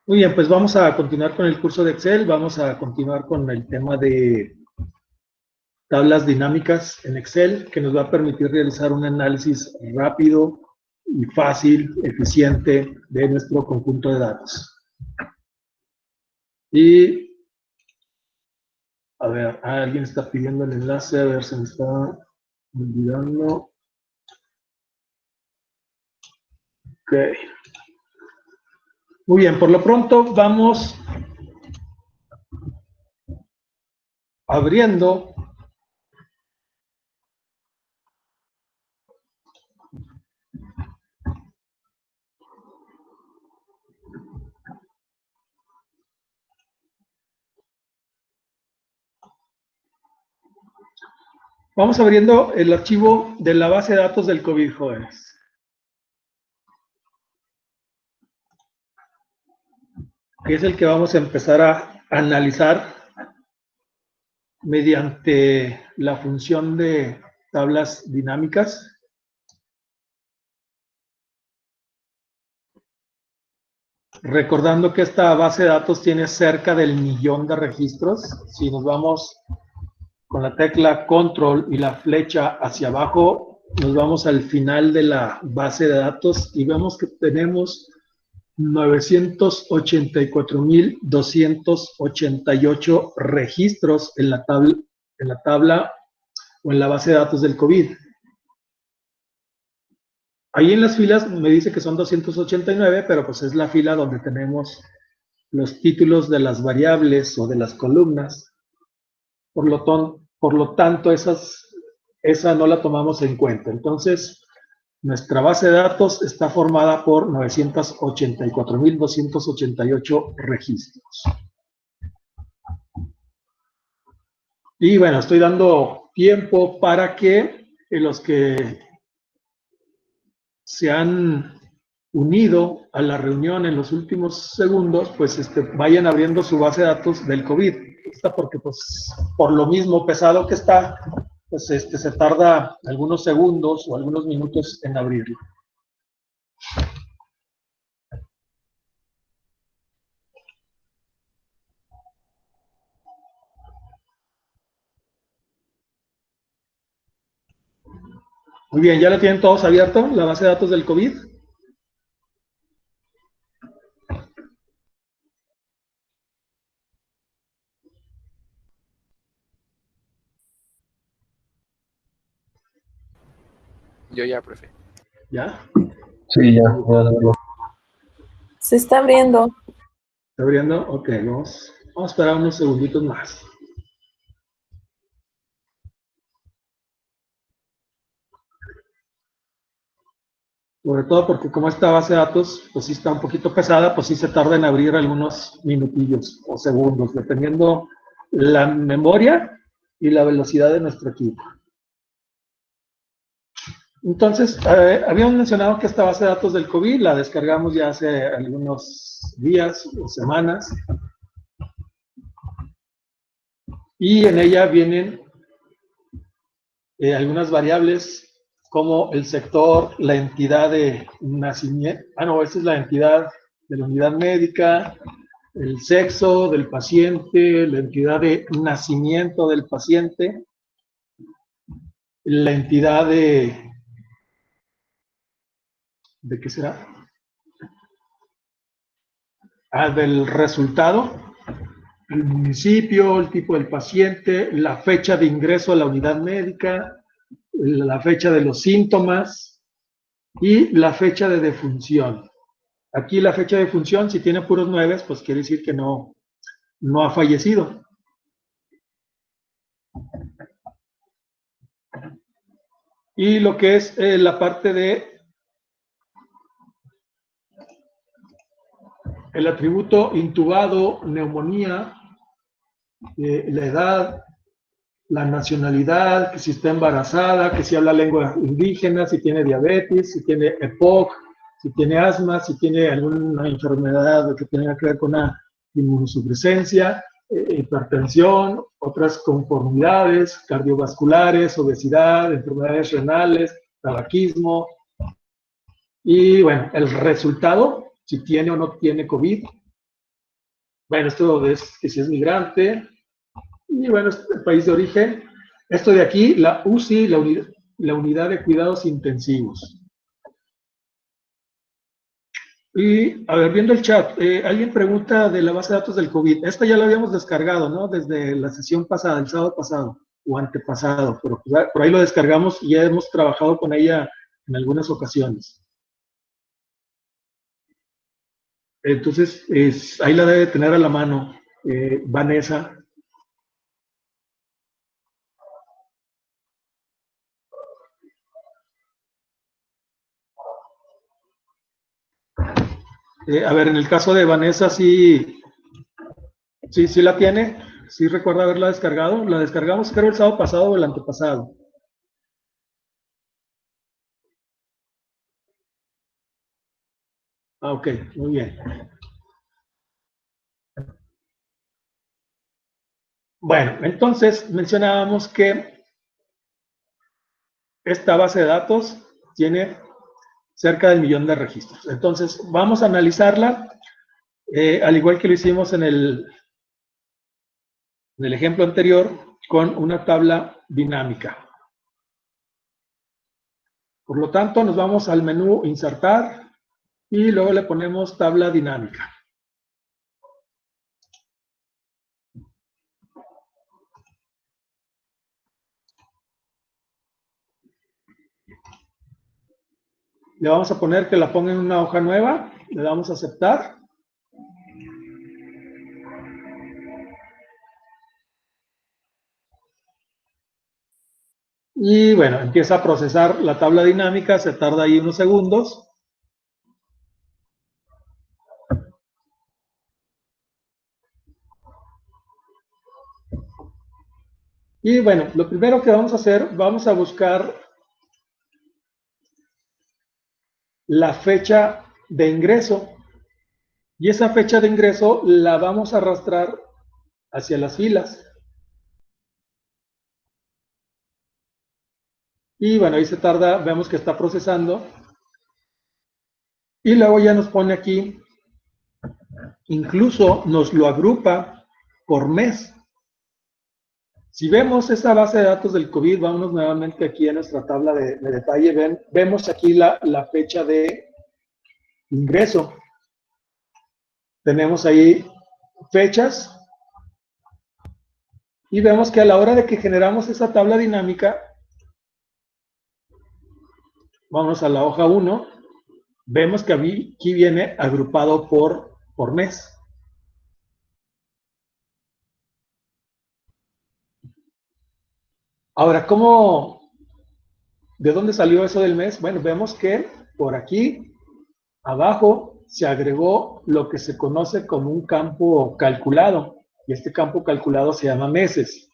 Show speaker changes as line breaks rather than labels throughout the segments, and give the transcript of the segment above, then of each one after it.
Muy bien, pues vamos a continuar con el curso de Excel. Vamos a continuar con el tema de tablas dinámicas en Excel, que nos va a permitir realizar un análisis rápido y fácil, eficiente de nuestro conjunto de datos. Y, a ver, alguien está pidiendo el enlace, a ver, se me está olvidando. Ok. Muy bien, por lo pronto vamos abriendo el archivo de la base de datos del COVID, jóvenes. Que es el que vamos a empezar a analizar mediante la función de tablas dinámicas. Recordando que esta base de datos tiene cerca del 1.000.000 de registros. Si nos vamos con la tecla control y la flecha hacia abajo, nos vamos al final de la base de datos y vemos que tenemos 984.288 registros en la tabla o en la base de datos del COVID. Ahí en las filas me dice que son 289, pero pues es la fila donde tenemos los títulos de las variables o de las columnas. Por lo tanto, esa no la tomamos en cuenta. Entonces, nuestra base de datos está formada por 984.288 registros. Y bueno, estoy dando tiempo para que los que se han unido a la reunión en los últimos segundos, pues vayan abriendo su base de datos del COVID. Porque pues por lo mismo pesado que está, pues se tarda algunos segundos o algunos minutos en abrirlo. Muy bien, ¿ya lo tienen todos abierto, la base de datos del COVID?
Yo ya, profe.
¿Ya?
Sí, ya.
Se está abriendo.
¿Está abriendo? Ok, vamos a esperar unos segunditos más. Sobre todo porque como esta base de datos, pues sí está un poquito pesada, pues sí se tarda en abrir algunos minutillos o segundos, dependiendo la memoria y la velocidad de nuestro equipo. Entonces, habíamos mencionado que esta base de datos del COVID la descargamos ya hace algunos días o semanas. Y en ella vienen algunas variables como el sector, la entidad de nacimiento, esta es la entidad de la unidad médica, el sexo del paciente, la entidad de nacimiento del paciente, la entidad ¿de qué será? Del resultado, el municipio, el tipo del paciente, la fecha de ingreso a la unidad médica, la fecha de los síntomas y la fecha de defunción. Aquí la fecha de defunción, si tiene puros 9, pues quiere decir que no ha fallecido. Y lo que es la parte de el atributo intubado, neumonía, la edad, la nacionalidad, que si está embarazada, que si habla lengua indígena, si tiene diabetes, si tiene EPOC, si tiene asma, si tiene alguna enfermedad que tenga que ver con una inmunosupresencia, hipertensión, otras conformidades cardiovasculares, obesidad, enfermedades renales, tabaquismo, Y bueno, el resultado, si tiene o no tiene COVID. Bueno, esto es que si es migrante. Y bueno, el país de origen. Esto de aquí, la UCI, la unidad de cuidados intensivos. Y, a ver, viendo el chat, alguien pregunta de la base de datos del COVID. Esta ya la habíamos descargado, ¿no? Desde la sesión pasada, el sábado pasado o antepasado, pero por ahí lo descargamos y ya hemos trabajado con ella en algunas ocasiones. Entonces, ahí la debe tener a la mano Vanessa. A ver, en el caso de Vanessa, sí la tiene. Sí recuerda haberla descargado. La descargamos, creo, el sábado pasado o el antepasado. Ah, ok, muy bien. Bueno, entonces mencionábamos que esta base de datos tiene cerca del 1.000.000 de registros. Entonces, vamos a analizarla, al igual que lo hicimos en el ejemplo anterior, con una tabla dinámica. Por lo tanto, nos vamos al menú Insertar y luego le ponemos tabla dinámica. Le vamos a poner que la ponga en una hoja nueva, le damos a aceptar. Y bueno, empieza a procesar la tabla dinámica, se tarda ahí unos segundos. Y bueno, lo primero que vamos a hacer, vamos a buscar la fecha de ingreso. Y esa fecha de ingreso la vamos a arrastrar hacia las filas. Y bueno, ahí se tarda, vemos que está procesando. Y luego ya nos pone aquí, incluso nos lo agrupa por mes. Si vemos esa base de datos del COVID, vámonos nuevamente aquí a nuestra tabla de detalle, vemos aquí la fecha de ingreso. Tenemos ahí fechas y vemos que a la hora de que generamos esa tabla dinámica, vamos a la hoja 1, vemos que aquí viene agrupado por mes. Ahora, ¿de dónde salió eso del mes? Bueno, vemos que por aquí abajo se agregó lo que se conoce como un campo calculado, y este campo calculado se llama meses.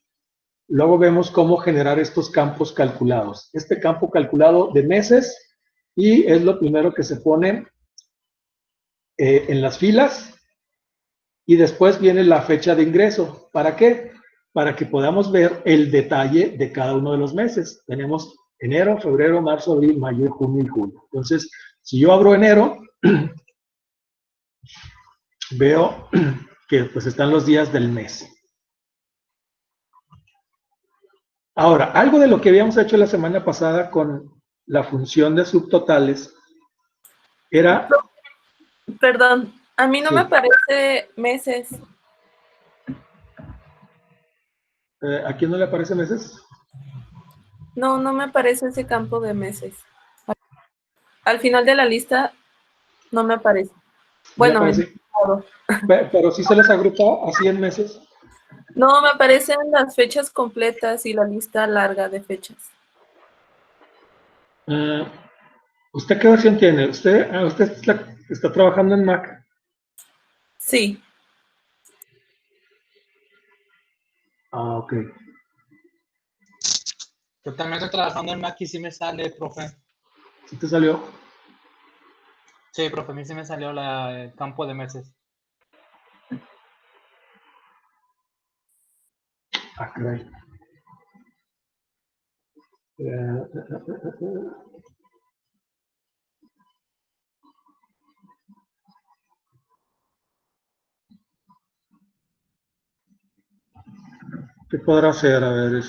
Luego vemos cómo generar estos campos calculados. Este campo calculado de meses, y es lo primero que se pone en las filas, y después viene la fecha de ingreso. ¿Para qué? Para que podamos ver el detalle de cada uno de los meses. Tenemos enero, febrero, marzo, abril, mayo, junio y julio. Entonces, si yo abro enero, veo que pues están los días del mes. Ahora, algo de lo que habíamos hecho la semana pasada con la función de subtotales era...
Perdón, a mí no
Sí.
me aparece meses.
¿A quién no le aparece meses?
No, no me aparece ese campo de meses. Al final de la lista no me aparece.
¿No le
Bueno,
aparece? Pero sí se les agrupa así en meses.
no, me aparecen las fechas completas y la lista larga de fechas.
¿Usted qué versión tiene? ¿Usted está trabajando en Mac?
Sí.
Ah, ok.
Yo también estoy trabajando en Mac y sí me sale, profe.
¿Sí te salió?
Sí, profe, a mí sí me salió el campo de meses.
Ah, caray. ¿Qué podrá hacer? A ver,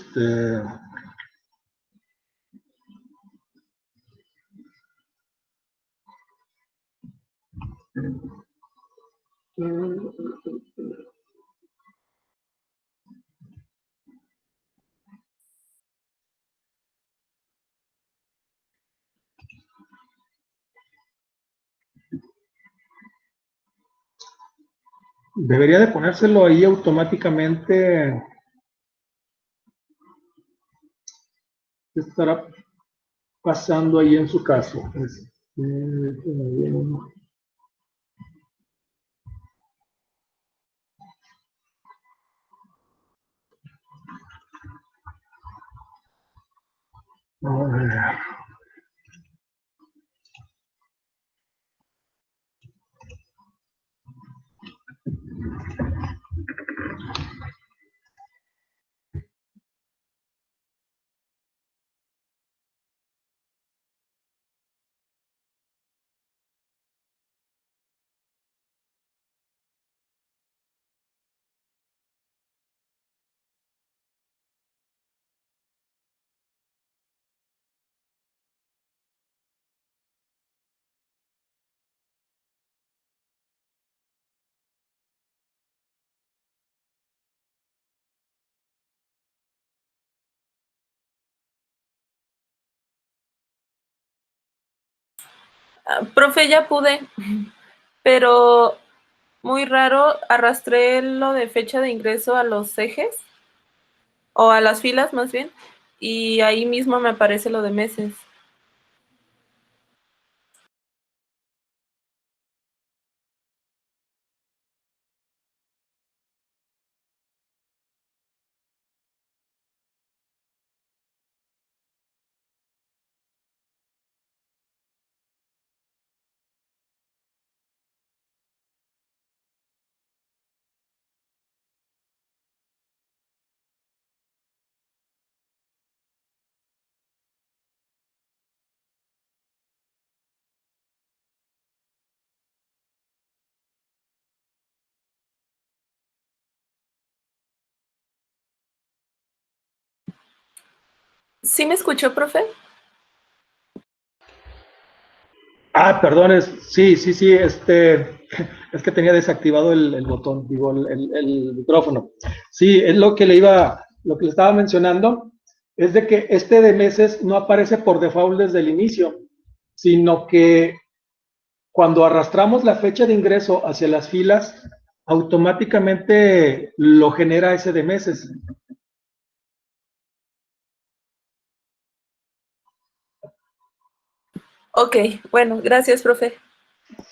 debería de ponérselo ahí automáticamente. ¿Qué estará pasando ahí en su caso? A ver.
Profe, ya pude, pero muy raro, arrastré lo de fecha de ingreso a los ejes, o a las filas más bien, y ahí mismo me aparece lo de meses. ¿Sí me escuchó, profe?
Perdón, sí, es que tenía desactivado el botón, digo, el micrófono. Sí, es lo que le estaba mencionando, es de que este de meses no aparece por default desde el inicio, sino que cuando arrastramos la fecha de ingreso hacia las filas, automáticamente lo genera ese de meses.
Ok, bueno, gracias, profe.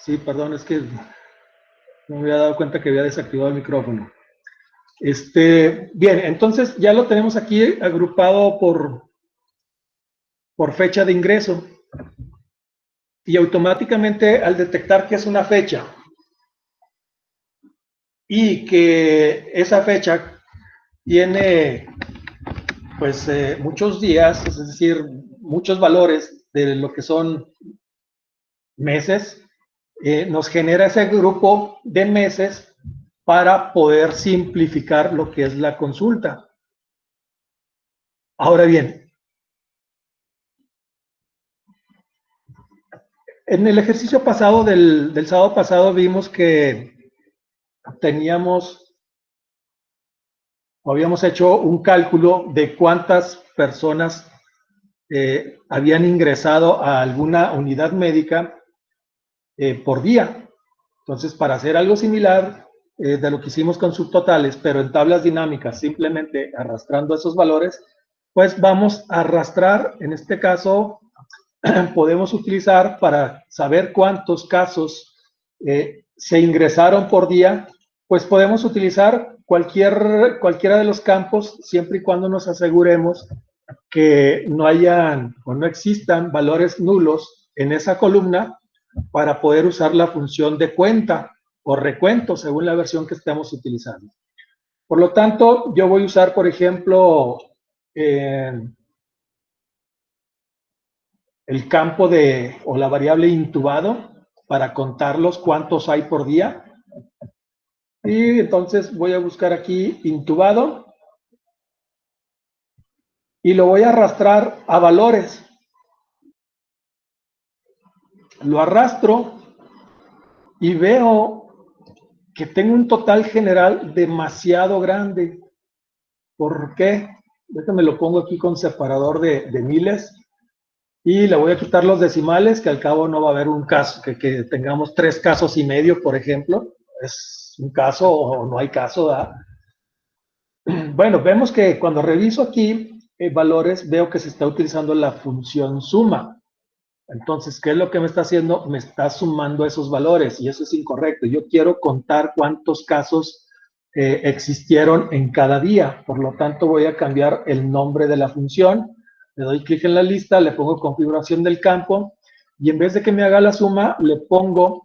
Sí, perdón, es que no me había dado cuenta que había desactivado el micrófono. Bien, entonces ya lo tenemos aquí agrupado por fecha de ingreso. Y automáticamente al detectar que es una fecha y que esa fecha tiene pues muchos días, es decir, muchos valores de lo que son meses, nos genera ese grupo de meses para poder simplificar lo que es la consulta. Ahora bien, en el ejercicio pasado del sábado pasado vimos que habíamos hecho un cálculo de cuántas personas habían ingresado a alguna unidad médica por día. Entonces, para hacer algo similar de lo que hicimos con subtotales, pero en tablas dinámicas, simplemente arrastrando esos valores, pues vamos a arrastrar, en este caso, podemos utilizar para saber cuántos casos se ingresaron por día, pues podemos utilizar cualquiera de los campos, siempre y cuando nos aseguremos que no hayan o no existan valores nulos en esa columna para poder usar la función de cuenta o recuento según la versión que estemos utilizando. Por lo tanto, yo voy a usar, por ejemplo, el campo o la variable intubado para contarlos cuántos hay por día. Y entonces voy a buscar aquí intubado y lo voy a arrastrar a valores. Lo arrastro y veo que tengo un total general demasiado grande. ¿Por qué? Déjame lo pongo aquí con separador de miles y le voy a quitar los decimales, que al cabo no va a haber un caso, que tengamos 3 casos y medio, por ejemplo. Es un caso o no hay caso, ¿verdad? Bueno, vemos que cuando reviso aquí valores, veo que se está utilizando la función suma. Entonces, ¿qué es lo que me está haciendo? Me está sumando esos valores y eso es incorrecto. Yo quiero contar cuántos casos existieron en cada día. Por lo tanto, voy a cambiar el nombre de la función. Le doy clic en la lista, le pongo configuración del campo y en vez de que me haga la suma, le pongo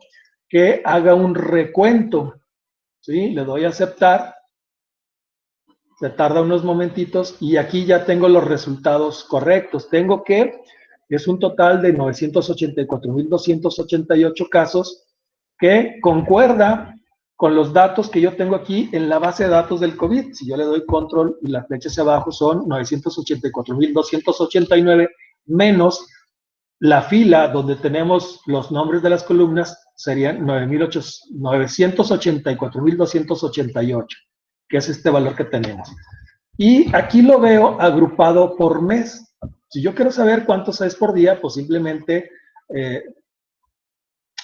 que haga un recuento. ¿Sí? Le doy a aceptar. Se tarda unos momentitos y aquí ya tengo los resultados correctos. Tengo que es un total de 984.288 casos que concuerda con los datos que yo tengo aquí en la base de datos del COVID. Si yo le doy control y la flecha hacia abajo son 984.289 menos la fila donde tenemos los nombres de las columnas serían 984.288, que es este valor que tenemos. Y aquí lo veo agrupado por mes. Si yo quiero saber cuántos es por día, pues simplemente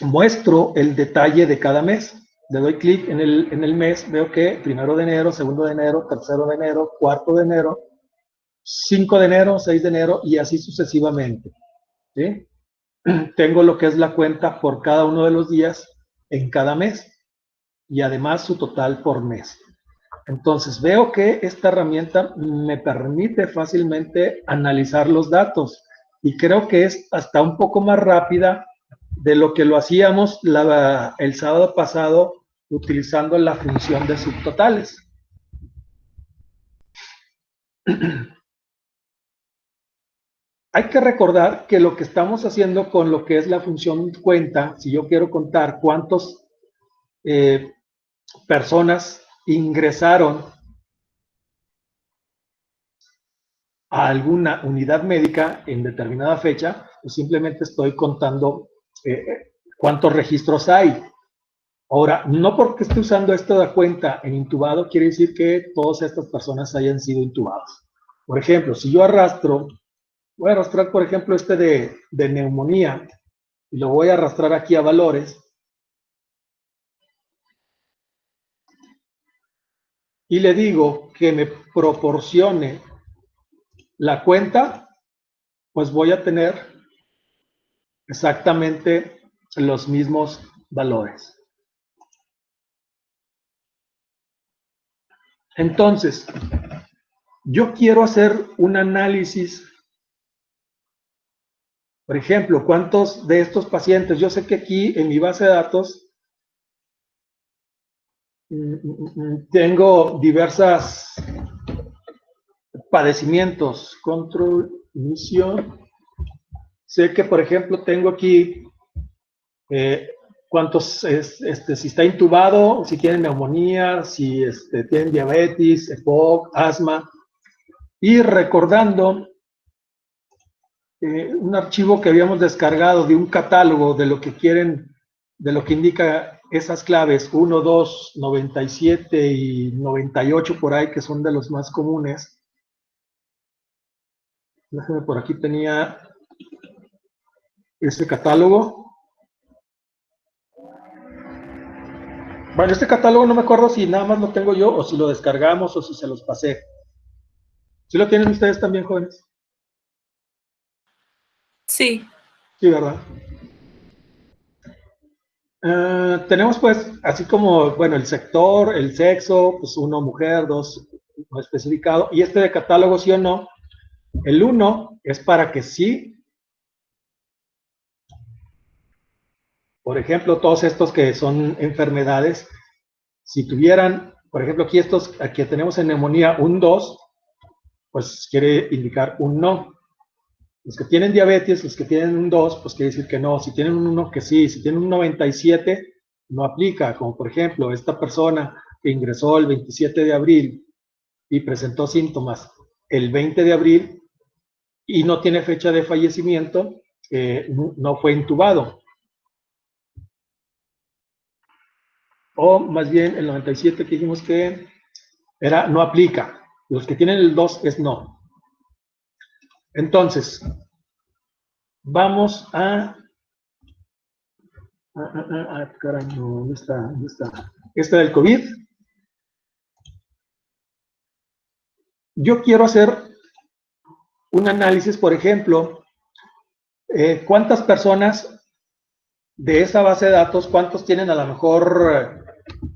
muestro el detalle de cada mes. Le doy clic en el mes, veo que 1 de enero, 2 de enero, 3 de enero, 4 de enero, 5 de enero, 6 de enero y así sucesivamente. ¿Sí? Tengo lo que es la cuenta por cada uno de los días en cada mes y además su total por mes. Entonces veo que esta herramienta me permite fácilmente analizar los datos y creo que es hasta un poco más rápida de lo que lo hacíamos el sábado pasado utilizando la función de subtotales. Hay que recordar que lo que estamos haciendo con lo que es la función cuenta, si yo quiero contar cuántas personas ingresaron a alguna unidad médica en determinada fecha, pues simplemente estoy contando cuántos registros hay. Ahora, no porque esté usando esto de cuenta en intubado, quiere decir que todas estas personas hayan sido intubadas. Por ejemplo, si yo arrastro, voy a arrastrar, por ejemplo, este de neumonía, y lo voy a arrastrar aquí a valores, y le digo que me proporcione la cuenta, pues voy a tener exactamente los mismos valores. Entonces, yo quiero hacer un análisis, por ejemplo, ¿cuántos de estos pacientes? Yo sé que aquí en mi base de datos tengo diversos padecimientos, control, inicio. Sé que, por ejemplo, tengo aquí cuántos, si está intubado, si tienen neumonía, si tienen diabetes, EPOC, asma. Y recordando un archivo que habíamos descargado de un catálogo de lo que quieren, de lo que indica esas claves 1, 2, 97 y 98 por ahí, que son de los más comunes. Déjenme, por aquí tenía este catálogo. Bueno, este catálogo no me acuerdo si nada más lo tengo yo o si lo descargamos o si se los pasé. ¿Sí lo tienen ustedes también, jóvenes?
Sí.
Sí, ¿verdad? Tenemos pues, así como, bueno, el sector, el sexo, pues 1 mujer, 2 no especificado, y este de catálogo sí o no. El 1 es para que sí, por ejemplo, todos estos que son enfermedades, si tuvieran, por ejemplo, aquí estos, aquí tenemos en neumonía un 2, pues quiere indicar un no. Los que tienen diabetes, los que tienen un 2, pues quiere decir que no. Si tienen un 1, que sí. Si tienen un 97, no aplica. Como por ejemplo, esta persona que ingresó el 27 de abril y presentó síntomas el 20 de abril, y no tiene fecha de fallecimiento, no fue intubado. O más bien el 97 que dijimos que era no aplica. Los que tienen el 2 es no. Entonces, vamos a... caray, no, ¿dónde está? ¿Dónde está? Este del COVID. Yo quiero hacer un análisis, por ejemplo, ¿cuántas personas de esa base de datos, cuántos tienen a lo mejor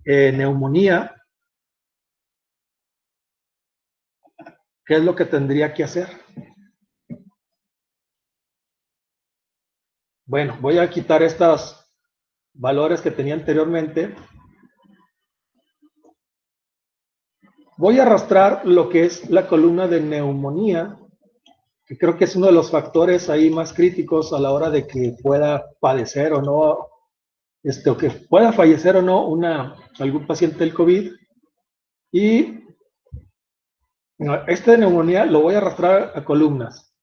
neumonía? ¿Qué es lo que tendría que hacer? Bueno, voy a quitar estos valores que tenía anteriormente. Voy a arrastrar lo que es la columna de neumonía, que creo que es uno de los factores ahí más críticos a la hora de que pueda padecer o no, o que pueda fallecer o no algún paciente del COVID. Y este de neumonía lo voy a arrastrar a columnas.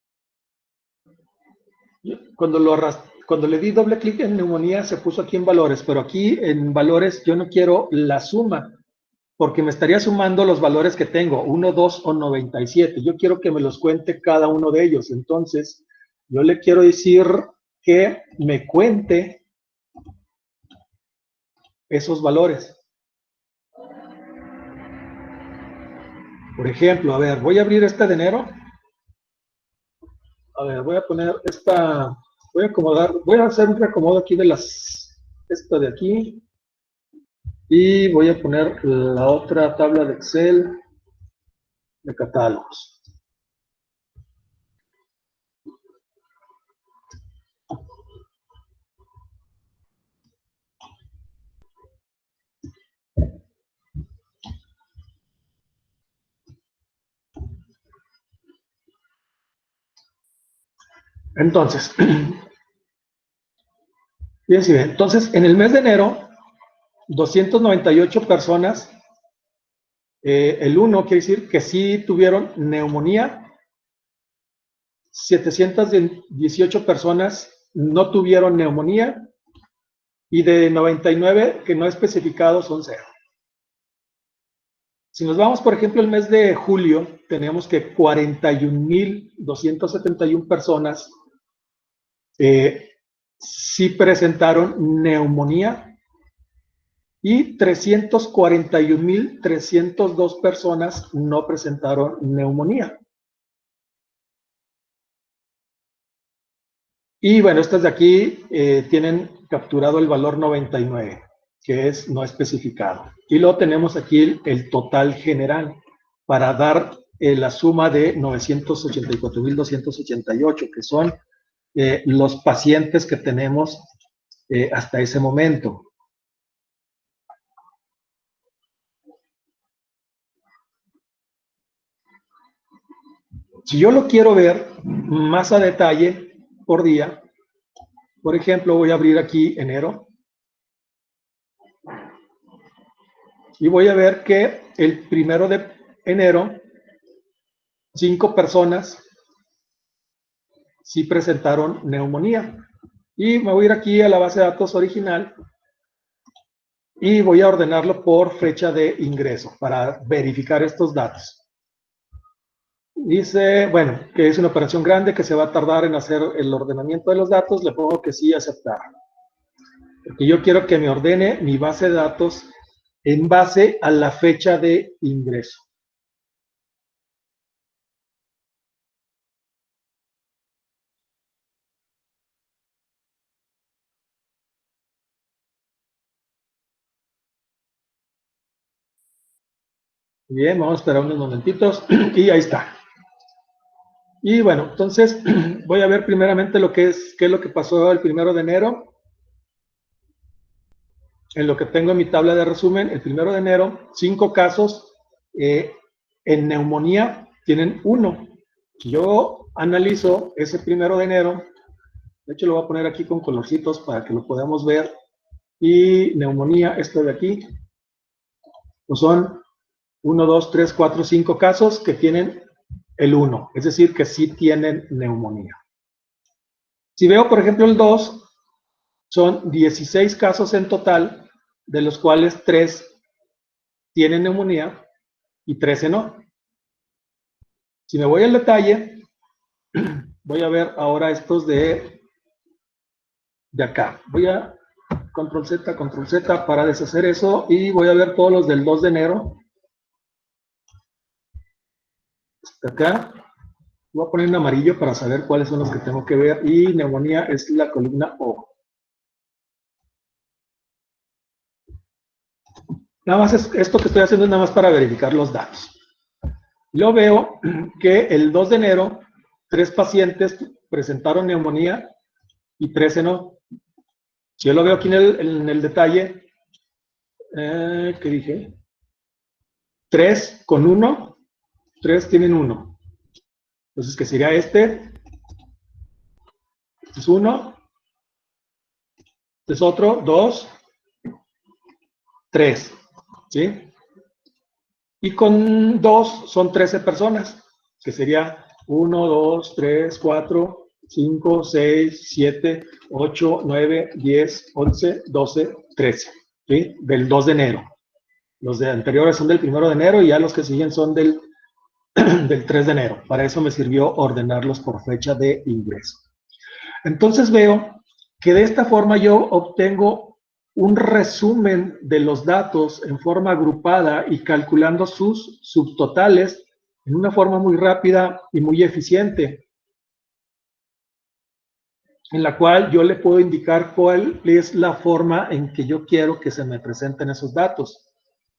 Cuando le di doble clic en neumonía se puso aquí en valores, pero aquí en valores yo no quiero la suma, porque me estaría sumando los valores que tengo, 1, 2 o 97. Yo quiero que me los cuente cada uno de ellos. Entonces, yo le quiero decir que me cuente esos valores. Por ejemplo, a ver, voy a abrir este de enero. A ver, voy a poner esta, voy a acomodar, voy a hacer un reacomodo aquí de esta de aquí. Y voy a poner la otra tabla de Excel de catálogos. Entonces, fíjense bien, entonces en el mes de enero, 298 personas, el 1 quiere decir que sí tuvieron neumonía, 718 personas no tuvieron neumonía, y de 99 que no especificados son 0. Si nos vamos, por ejemplo, el mes de julio, tenemos que 41,271 personas sí presentaron neumonía y 341,302 personas no presentaron neumonía. Y bueno, estas de aquí tienen capturado el valor 99, que es no especificado. Y luego tenemos aquí el total general para dar la suma de 984,288, que son los pacientes que tenemos hasta ese momento. Si yo lo quiero ver más a detalle por día, por ejemplo, voy a abrir aquí enero y voy a ver que el 1 de enero 5 personas sí presentaron neumonía. Y me voy a ir aquí a la base de datos original y voy a ordenarlo por fecha de ingreso para verificar estos datos. Dice, bueno, que es una operación grande que se va a tardar en hacer el ordenamiento de los datos. Le pongo que sí, aceptar. Porque yo quiero que me ordene mi base de datos en base a la fecha de ingreso. Bien, vamos a esperar unos momentitos y ahí está. Y bueno, entonces voy a ver primeramente qué es lo que pasó el 1 de enero. En lo que tengo en mi tabla de resumen, el 1 de enero, 5 casos en neumonía tienen 1. Yo analizo ese 1 de enero, de hecho lo voy a poner aquí con colorcitos para que lo podamos ver, y neumonía, esto de aquí, pues son 1, 2, 3, 4, 5 casos que tienen el 1, es decir, que sí tienen neumonía. Si veo, por ejemplo, el 2, son 16 casos en total, de los cuales 3 tienen neumonía y 13 no. Si me voy al detalle, voy a ver ahora estos de acá. Voy a control Z para deshacer eso y voy a ver todos los del 2 de enero. Hasta acá. Voy a poner en amarillo para saber cuáles son los que tengo que ver y neumonía es la columna O. Nada más esto que estoy haciendo es nada más para verificar los datos. Yo veo que el 2 de enero 3 pacientes presentaron neumonía y 13 no. Si yo lo veo aquí en el detalle, ¿qué dije? 3 con 1, 3 tienen 1. Entonces, ¿qué sería este? Este es 1, este es otro, 2, 3, ¿sí? Y con 2 son 13 personas, que sería 1, 2, 3, 4, 5, 6, 7, 8, 9, 10, 11, 12, 13, ¿sí? Del 2 de enero. Los de anteriores son del 1 de enero y ya los que siguen son del 3 de enero. Para eso me sirvió ordenarlos por fecha de ingreso. Entonces veo que de esta forma yo obtengo un resumen de los datos en forma agrupada y calculando sus subtotales en una forma muy rápida y muy eficiente, en la cual yo le puedo indicar cuál es la forma en que yo quiero que se me presenten esos datos.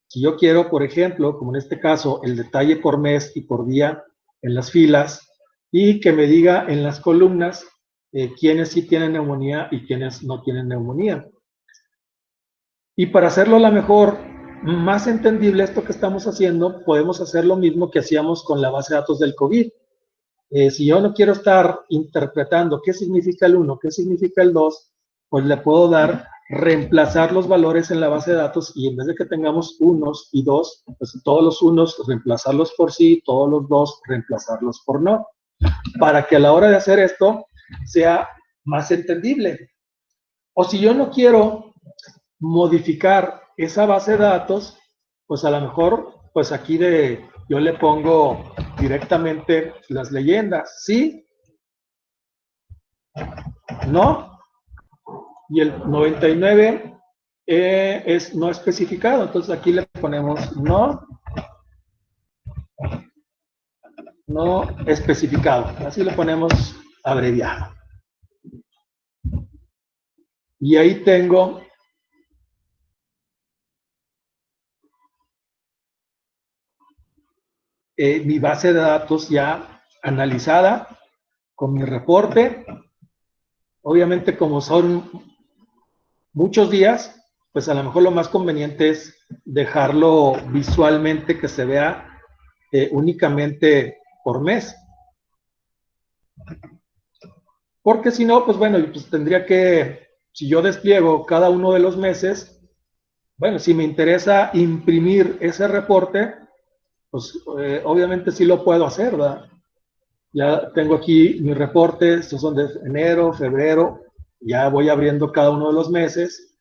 Si yo quiero, por ejemplo, como en este caso, el detalle por mes y por día en las filas y que me diga en las columnas quiénes sí tienen neumonía y quiénes no tienen neumonía. Y para hacerlo a lo mejor más entendible esto que estamos haciendo, podemos hacer lo mismo que hacíamos con la base de datos del COVID. Si yo no quiero estar interpretando qué significa el 1, qué significa el 2, pues le puedo dar reemplazar los valores en la base de datos y en vez de que tengamos unos y dos, pues todos los unos reemplazarlos por sí, todos los dos reemplazarlos por no, para que a la hora de hacer esto sea más entendible. O si yo no quiero modificar esa base de datos, pues a lo mejor, pues aquí yo le pongo directamente las leyendas, ¿sí? ¿No? Y el 99 es no especificado, entonces aquí le ponemos no especificado, así le ponemos abreviado. Y ahí tengo mi base de datos ya analizada con mi reporte. Obviamente, como son muchos días, pues a lo mejor lo más conveniente es dejarlo visualmente que se vea únicamente por mes. Porque si no, pues bueno, pues tendría que, si yo despliego cada uno de los meses, bueno, si me interesa imprimir ese reporte, pues obviamente sí lo puedo hacer, ¿verdad? Ya tengo aquí mi reporte, estos son de enero, febrero, ya voy abriendo cada uno de los meses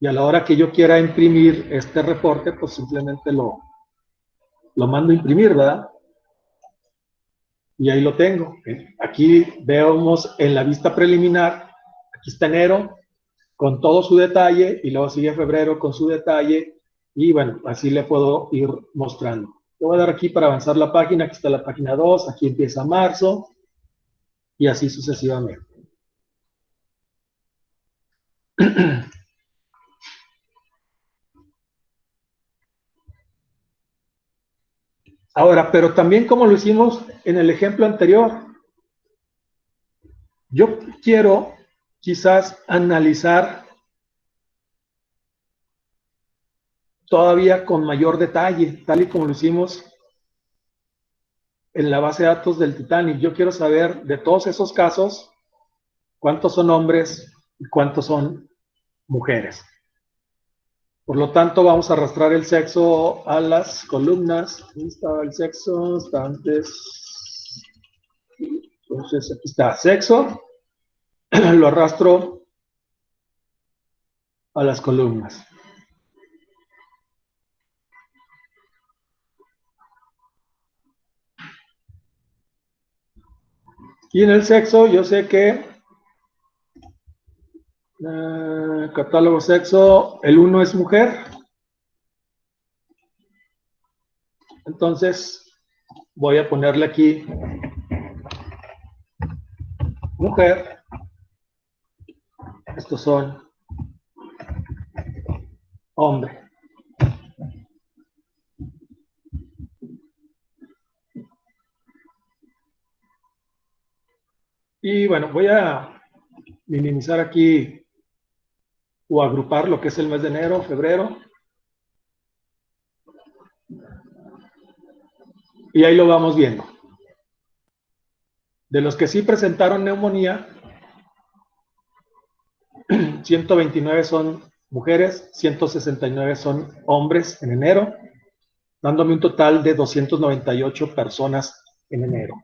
y a la hora que yo quiera imprimir este reporte, pues simplemente lo mando a imprimir, ¿verdad? Y ahí lo tengo. Aquí vemos en la vista preliminar, aquí está enero con todo su detalle y luego sigue febrero con su detalle y bueno, así le puedo ir mostrando. Le voy a dar aquí para avanzar la página, aquí está la página 2, aquí empieza marzo y así sucesivamente. Ahora, pero también como lo hicimos en el ejemplo anterior, yo quiero quizás analizar todavía con mayor detalle, tal y como lo hicimos en la base de datos del Titanic. Yo quiero saber de todos esos casos, cuántos son hombres y cuántos son mujeres. Por lo tanto, vamos a arrastrar el sexo a las columnas. Ahí estaba el sexo, está antes. Entonces, aquí está, sexo, lo arrastro a las columnas. Y en el sexo, yo sé que catálogo sexo, el 1 es mujer. Entonces, voy a ponerle aquí mujer. Estos son hombre. Y bueno, voy a minimizar aquí o agrupar lo que es el mes de enero, febrero. Y ahí lo vamos viendo. De los que sí presentaron neumonía, 129 son mujeres, 169 son hombres en enero, dándome un total de 298 personas en enero.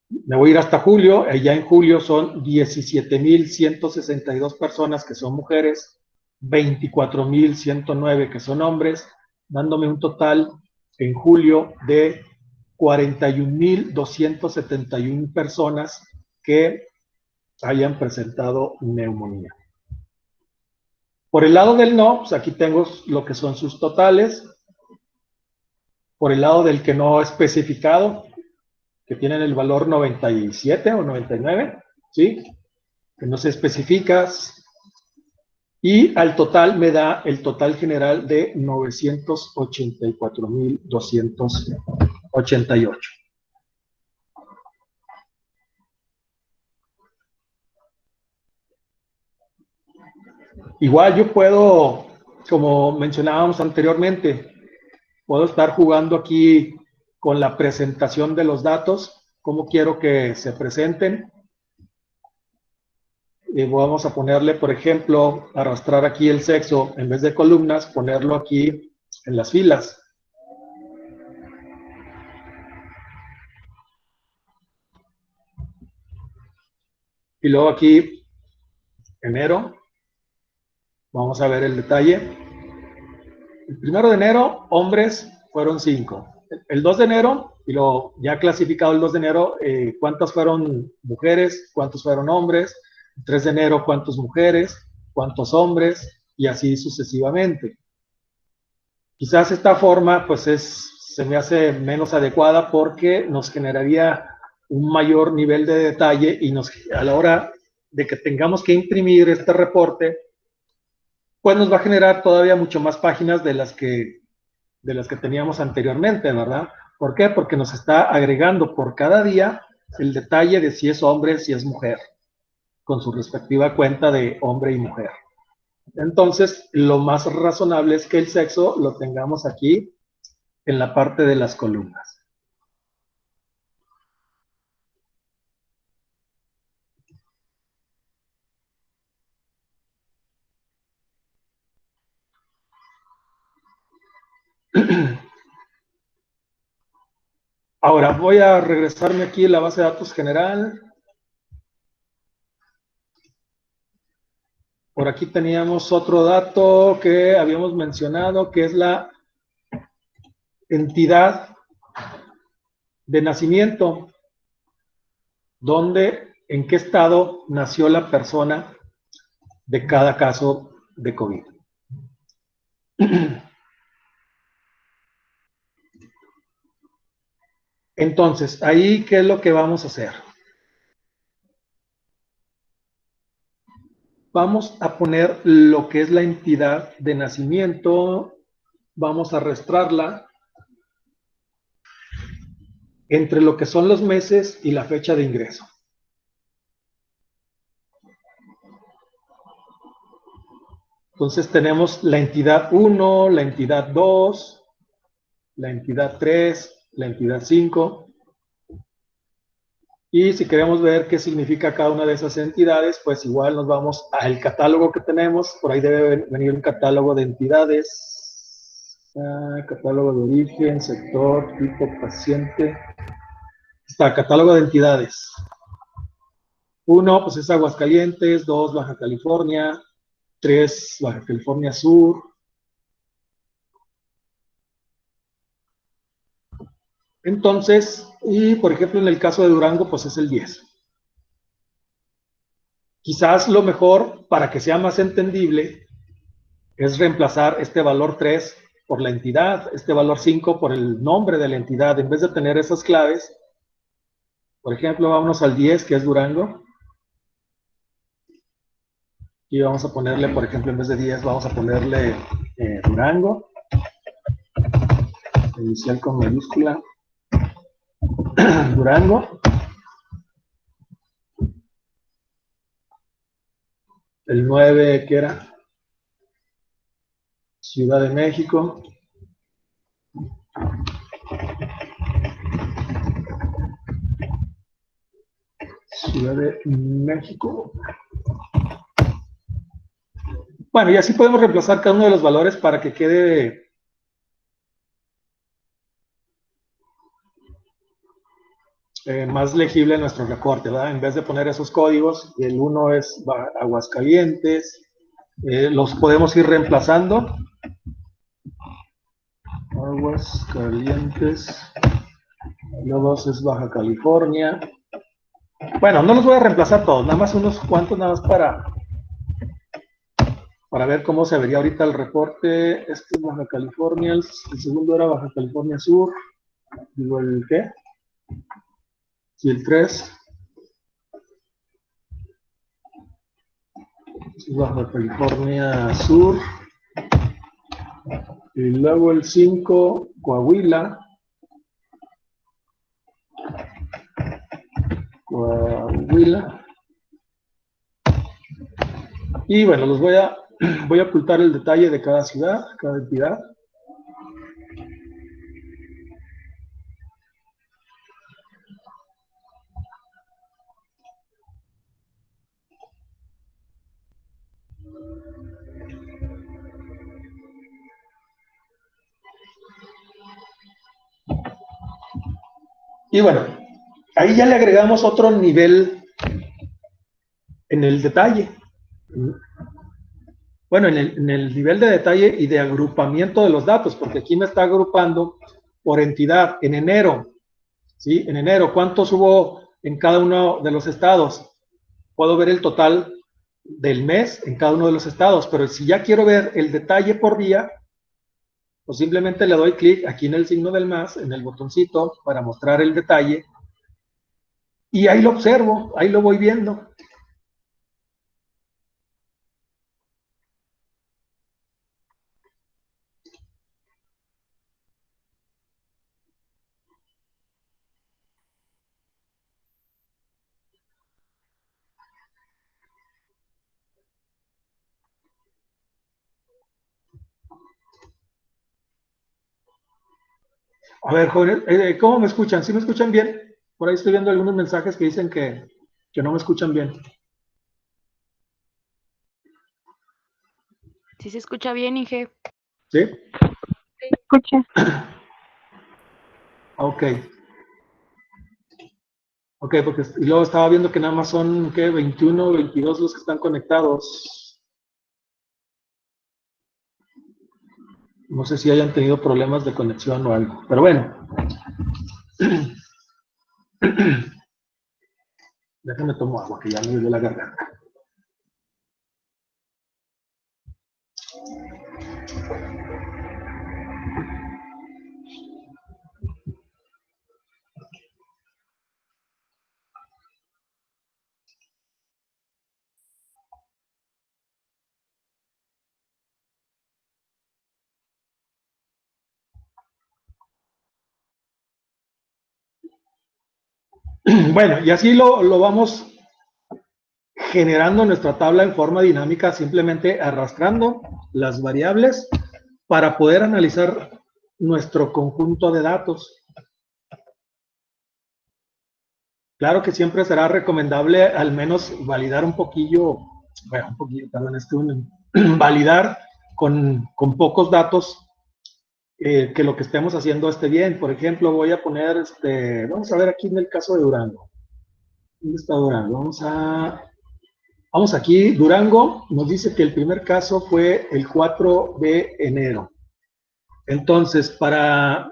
Me voy a ir hasta julio, y ya en julio son 17,162 personas que son mujeres, 24,109 que son hombres, dándome un total en julio de 41,271 personas que hayan presentado neumonía. Por el lado del no, pues aquí tengo lo que son sus totales. Por el lado del que no especificado, que tienen el valor 97 o 99, ¿sí? Que no se especifica. Y al total me da el total general de 984,288. Igual yo puedo, como mencionábamos anteriormente, puedo estar jugando aquí con la presentación de los datos, cómo quiero que se presenten. Y vamos a ponerle, por ejemplo, arrastrar aquí el sexo, en vez de columnas, ponerlo aquí en las filas. Y luego aquí, enero, vamos a ver el detalle. El 1 de enero, hombres fueron 5. El 2 de enero, y lo ya clasificado el 2 de enero, ¿cuántas fueron mujeres? ¿Cuántos fueron hombres? El 3 de enero, ¿cuántas mujeres? ¿Cuántos hombres? Y así sucesivamente. Quizás esta forma, pues se me hace menos adecuada porque nos generaría un mayor nivel de detalle y a la hora de que tengamos que imprimir este reporte, pues nos va a generar todavía mucho más páginas de las que teníamos anteriormente, ¿verdad? ¿Por qué? Porque nos está agregando por cada día el detalle de si es hombre, si es mujer, con su respectiva cuenta de hombre y mujer. Entonces, lo más razonable es que el sexo lo tengamos aquí en la parte de las columnas. Ahora voy a regresarme aquí a la base de datos general. Por aquí teníamos otro dato que habíamos mencionado, que es la entidad de nacimiento, en qué estado nació la persona de cada caso de COVID. Entonces, ahí, ¿qué es lo que vamos a hacer? Vamos a poner lo que es la entidad de nacimiento, vamos a arrastrarla entre lo que son los meses y la fecha de ingreso. Entonces tenemos la entidad 1, la entidad 2, la entidad 3, la entidad 5. Y si queremos ver qué significa cada una de esas entidades, pues igual nos vamos al catálogo que tenemos. Por ahí debe venir un catálogo de entidades. Catálogo de origen, sector, tipo, paciente. está, catálogo de entidades. 1, pues es Aguascalientes. 2, Baja California. 3, Baja California Sur. Entonces, y por ejemplo en el caso de Durango, pues es el 10. Quizás lo mejor, para que sea más entendible, es reemplazar este valor 3 por la entidad, este valor 5 por el nombre de la entidad, en vez de tener esas claves. Por ejemplo, vámonos al 10, que es Durango. Y vamos a ponerle, por ejemplo, en vez de 10, vamos a ponerle Durango. Inicial con mayúscula. Durango. El 9, ¿qué era? Ciudad de México. Ciudad de México. Bueno, y así podemos reemplazar cada uno de los valores para que quede más legible nuestro reporte, ¿verdad? En vez de poner esos códigos, el 1 es Aguascalientes, los podemos ir reemplazando. Aguascalientes, luego 2 es Baja California. Bueno, no los voy a reemplazar todos, nada más unos cuantos, nada más para ver cómo se vería ahorita el reporte. Este es Baja California, el segundo era Baja California Sur. Digo, ¿el qué? Y el 3. Baja California Sur. Y luego el 5, Coahuila. Coahuila. Y bueno, los voy a ocultar el detalle de cada ciudad, cada entidad. Y bueno, ahí ya le agregamos otro nivel en el detalle. Bueno, en el nivel de detalle y de agrupamiento de los datos, porque aquí me está agrupando por entidad. En enero, ¿sí? En enero, ¿cuántos hubo en cada uno de los estados? Puedo ver el total del mes en cada uno de los estados, pero si ya quiero ver el detalle por día, pues simplemente le doy clic aquí en el signo del más, en el botoncito, para mostrar el detalle, y ahí lo observo, ahí lo voy viendo. A ver, jóvenes, ¿cómo me escuchan? ¿Sí me escuchan bien? Por ahí estoy viendo algunos mensajes que dicen que no me escuchan bien.
Sí se escucha bien, Inge.
¿Sí?
Sí, escucha.
Ok. Ok, porque y luego estaba viendo que nada más son, ¿qué? 21, 22 los que están conectados. No sé si hayan tenido problemas de conexión o algo, pero bueno. Déjame tomar agua, que ya me dio la garganta. Bueno, y así lo vamos generando nuestra tabla en forma dinámica, simplemente arrastrando las variables para poder analizar nuestro conjunto de datos. Claro que siempre será recomendable al menos validar un poquillo, bueno, validar con pocos datos que lo que estemos haciendo esté bien. Por ejemplo, voy a poner, vamos a ver aquí en el caso de Durango. ¿Dónde está Durango? Vamos aquí. Durango nos dice que el primer caso fue el 4 de enero. Entonces, para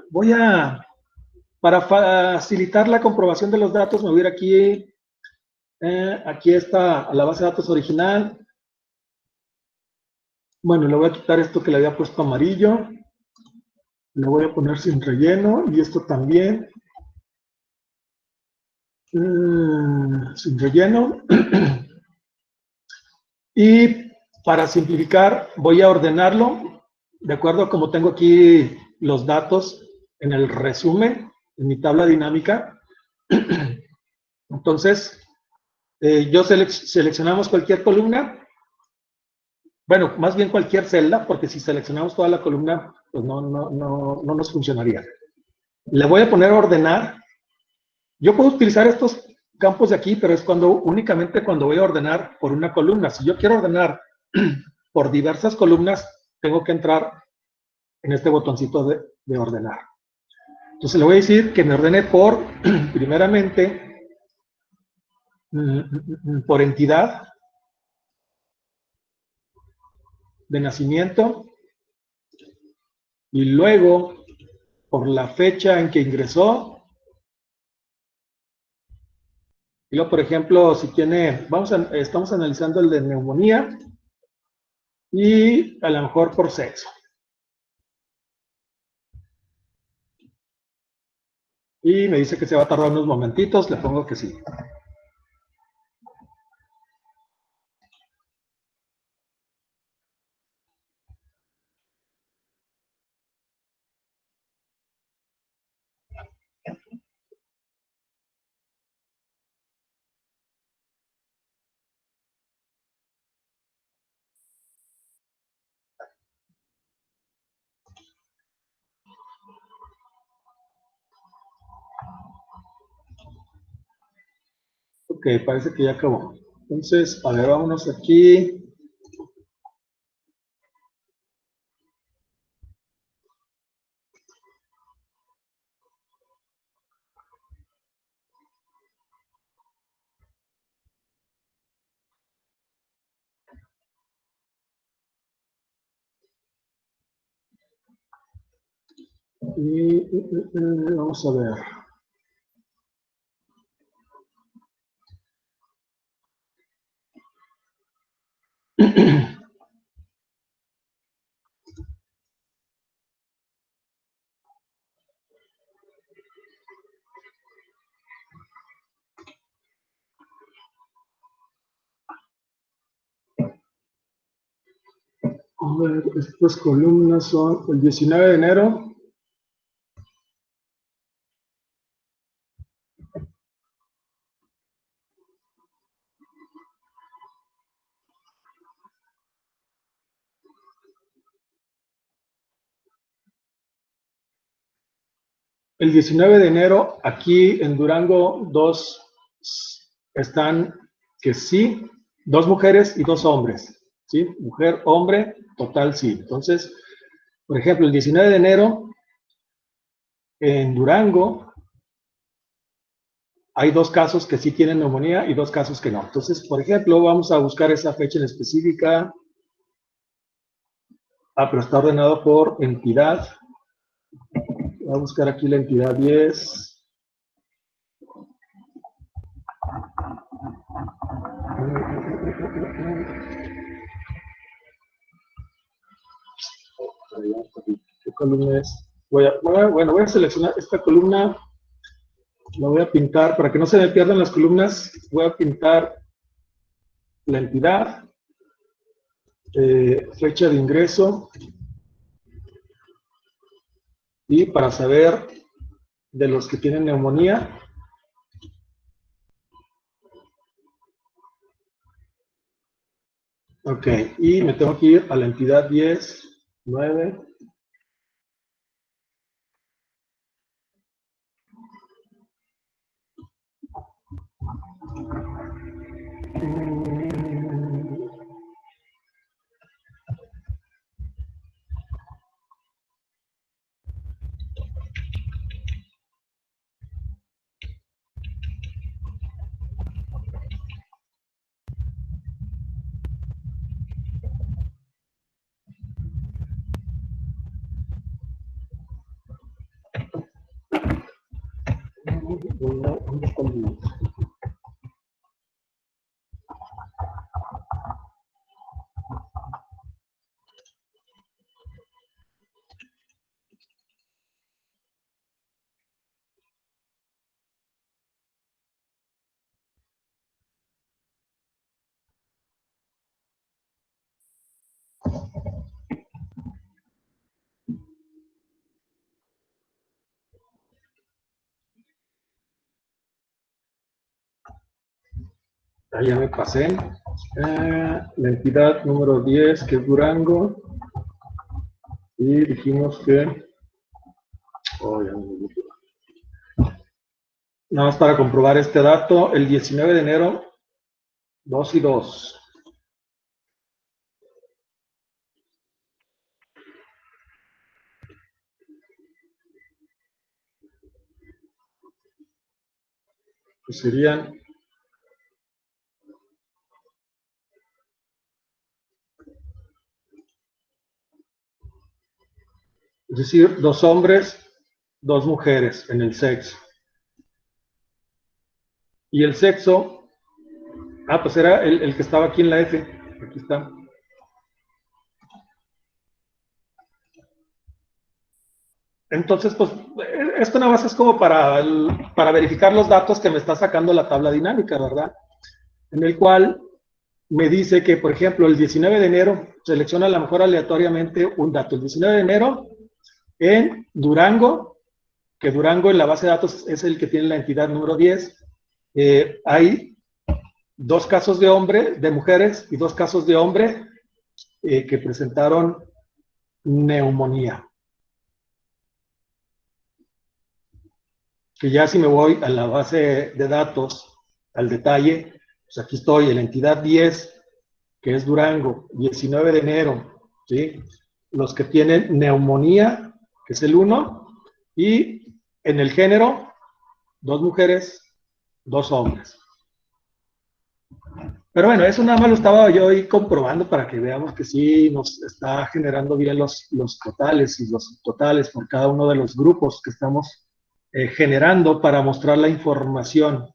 facilitar la comprobación de los datos, me voy a ir aquí. Aquí está la base de datos original. Bueno, le voy a quitar esto que le había puesto amarillo. Le voy a poner sin relleno y esto también. Sin relleno. Y para simplificar, voy a ordenarlo de acuerdo a como tengo aquí los datos en el resumen, en mi tabla dinámica. Entonces, seleccionamos cualquier columna. Bueno, más bien cualquier celda, porque si seleccionamos toda la columna, pues no nos funcionaría. Le voy a poner ordenar. Yo puedo utilizar estos campos de aquí, pero es únicamente cuando voy a ordenar por una columna. Si yo quiero ordenar por diversas columnas, tengo que entrar en este botoncito de ordenar. Entonces le voy a decir que me ordene primeramente, por entidad de nacimiento y luego por la fecha en que ingresó. Y luego, por ejemplo, si tiene, estamos analizando el de neumonía y a lo mejor por sexo. Y me dice que se va a tardar unos momentitos, le pongo que sí. Ok, parece que ya acabó. Entonces, a ver, vámonos aquí. Y vamos a ver. A ver, estas columnas son el 19 de enero. El 19 de enero, aquí en Durango, están que sí, 2 mujeres y 2 hombres. ¿Sí? Mujer, hombre, total sí. Entonces, por ejemplo, el 19 de enero, en Durango, hay 2 casos que sí tienen neumonía y 2 casos que no. Entonces, por ejemplo, vamos a buscar esa fecha en específica. Pero está ordenado por entidad. Voy a buscar aquí la entidad 10. ¿Qué columna es? Voy a seleccionar esta columna. La voy a pintar, para que no se me pierdan las columnas, voy a pintar la entidad, fecha de ingreso, y para saber de los que tienen neumonía, ok, y me tengo que ir a la entidad 10, 9, ¿Dónde está el libro? Ahí ya me pasé. La entidad número 10, que es Durango. Y dijimos que... Oh, ya me olvidé. Nada más para comprobar este dato, el 19 de enero, 2 y 2. Pues serían... Es decir, 2 hombres, 2 mujeres en el sexo. Y el sexo, pues era el que estaba aquí en la F. Aquí está. Entonces, pues, esto nada más es como para verificar los datos que me está sacando la tabla dinámica, ¿verdad? En el cual me dice que, por ejemplo, el 19 de enero, selecciona a lo mejor aleatoriamente un dato. El 19 de enero, en Durango, que Durango en la base de datos es el que tiene la entidad número 10, hay 2 casos de mujeres y 2 casos de hombre que presentaron neumonía. Que ya si me voy a la base de datos, al detalle, pues aquí estoy, en la entidad 10, que es Durango, 19 de enero, ¿sí? Los que tienen neumonía, que es el 1, y en el género, 2 mujeres, 2 hombres. Pero bueno, eso nada más lo estaba yo ahí comprobando para que veamos que sí nos está generando bien los totales y los subtotales por cada uno de los grupos que estamos generando para mostrar la información.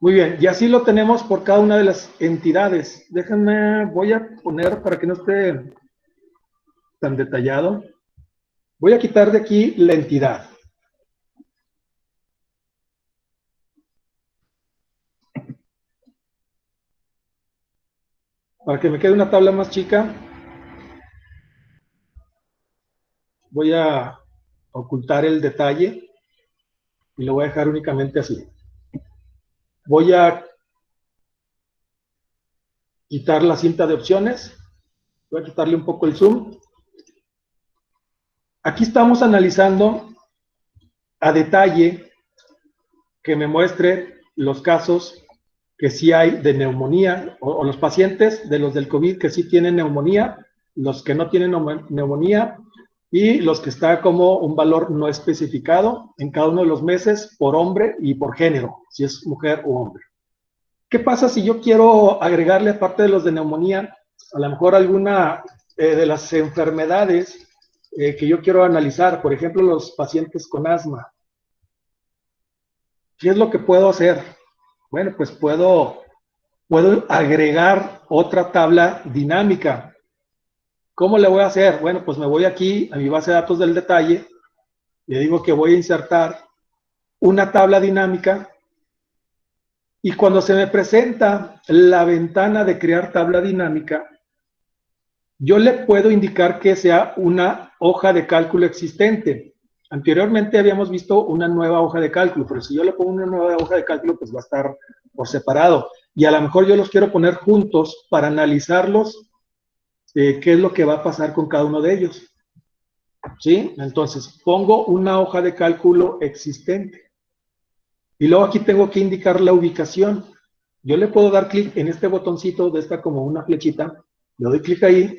Muy bien, y así lo tenemos por cada una de las entidades. Déjenme, voy a poner para que no esté tan detallado. Voy a quitar de aquí la entidad. Para que me quede una tabla más chica, voy a ocultar el detalle y lo voy a dejar únicamente así. Voy a quitar la cinta de opciones, voy a quitarle un poco el zoom. Aquí estamos analizando a detalle que me muestre los casos que sí hay de neumonía, o los pacientes de los del COVID que sí tienen neumonía, los que no tienen neumonía, y los que está como un valor no especificado en cada uno de los meses por hombre y por género, si es mujer o hombre. ¿Qué pasa si yo quiero agregarle, aparte de los de neumonía, a lo mejor alguna de las enfermedades que yo quiero analizar? Por ejemplo, los pacientes con asma. ¿Qué es lo que puedo hacer? Bueno, pues puedo agregar otra tabla dinámica. ¿Cómo le voy a hacer? Bueno, pues me voy aquí a mi base de datos del detalle, le digo que voy a insertar una tabla dinámica, y cuando se me presenta la ventana de crear tabla dinámica, yo le puedo indicar que sea una hoja de cálculo existente. Anteriormente habíamos visto una nueva hoja de cálculo, pero si yo le pongo una nueva hoja de cálculo, pues va a estar por separado. Y a lo mejor yo los quiero poner juntos para analizarlos, qué es lo que va a pasar con cada uno de ellos. ¿Sí? Entonces, pongo una hoja de cálculo existente. Y luego aquí tengo que indicar la ubicación. Yo le puedo dar clic en este botoncito de esta como una flechita, le doy clic ahí,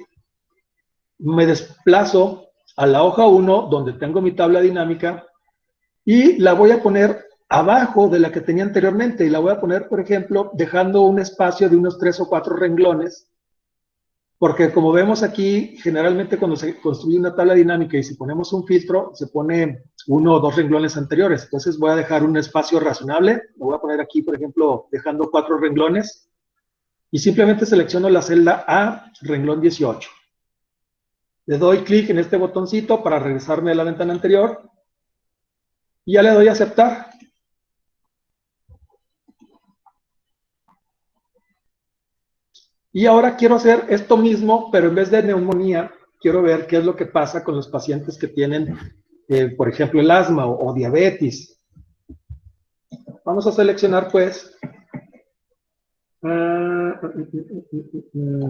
me desplazo a la hoja 1 donde tengo mi tabla dinámica y la voy a poner abajo de la que tenía anteriormente, y la voy a poner, por ejemplo, dejando un espacio de unos 3 o 4 renglones, Porque como vemos aquí, generalmente cuando se construye una tabla dinámica y si ponemos un filtro, se pone 1 o 2 renglones anteriores. Entonces voy a dejar un espacio razonable. Lo voy a poner aquí, por ejemplo, dejando 4 renglones. Y simplemente selecciono la celda A, renglón 18. Le doy clic en este botoncito para regresarme a la ventana anterior. Y ya le doy a aceptar. Y ahora quiero hacer esto mismo, pero en vez de neumonía, quiero ver qué es lo que pasa con los pacientes que tienen, por ejemplo, el asma o diabetes. Vamos a seleccionar, pues,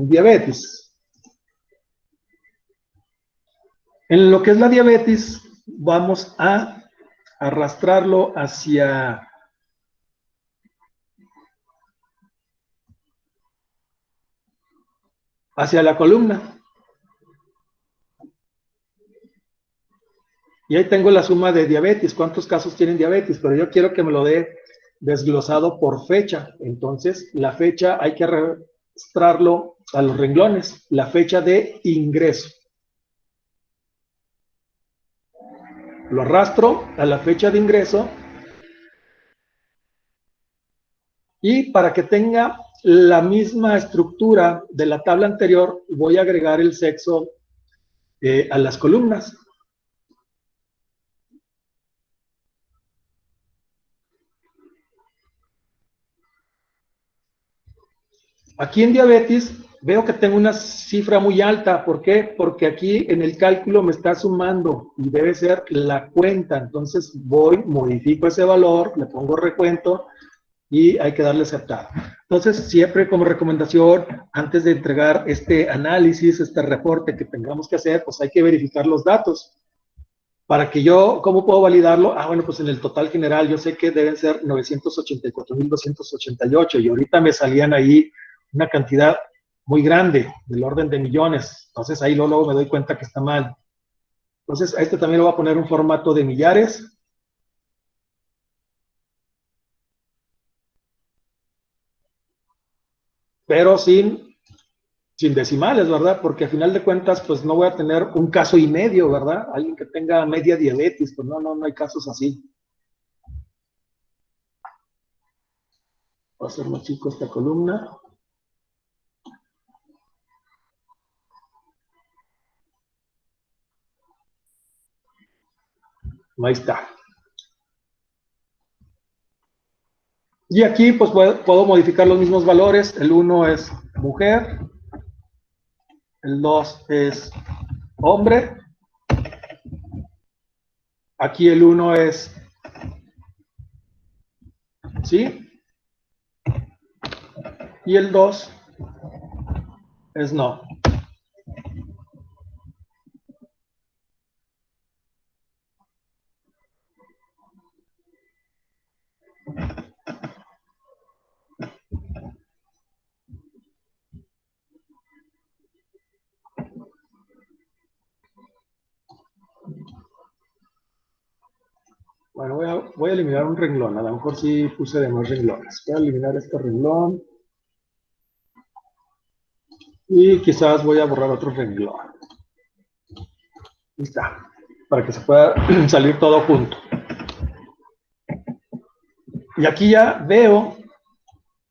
diabetes. En lo que es la diabetes, vamos a arrastrarlo hacia la columna. Y ahí tengo la suma de diabetes, cuántos casos tienen diabetes, pero yo quiero que me lo dé desglosado por fecha. Entonces, la fecha hay que arrastrarlo a los renglones, la fecha de ingreso. Lo arrastro a la fecha de ingreso y para que tenga la misma estructura de la tabla anterior, voy a agregar el sexo a las columnas. Aquí en diabetes veo que tengo una cifra muy alta. ¿Por qué? Porque aquí en el cálculo me está sumando y debe ser la cuenta. Entonces voy, modifico ese valor, le pongo recuento y hay que darle aceptar. Entonces, siempre como recomendación, antes de entregar este análisis, este reporte que tengamos que hacer, pues hay que verificar los datos. Para que yo, ¿cómo puedo validarlo? Bueno, pues en el total general yo sé que deben ser 984,288 y ahorita me salían ahí una cantidad muy grande, del orden de millones. Entonces ahí luego me doy cuenta que está mal. Entonces a este también le voy a poner un formato de millares. Pero sin decimales, ¿verdad? Porque a final de cuentas, pues no voy a tener un caso y medio, ¿verdad? Alguien que tenga media diabetes, pues no hay casos así. Voy a hacer más chico esta columna. Ahí está. Y aquí, pues puedo modificar los mismos valores. El 1 es mujer. El 2 es hombre. Aquí el 1 es sí. Y el 2 es no. Bueno, voy a eliminar un renglón. A lo mejor sí puse de más renglones. Voy a eliminar este renglón. Y quizás voy a borrar otro renglón. Ahí está. Para que se pueda salir todo junto. Y aquí ya veo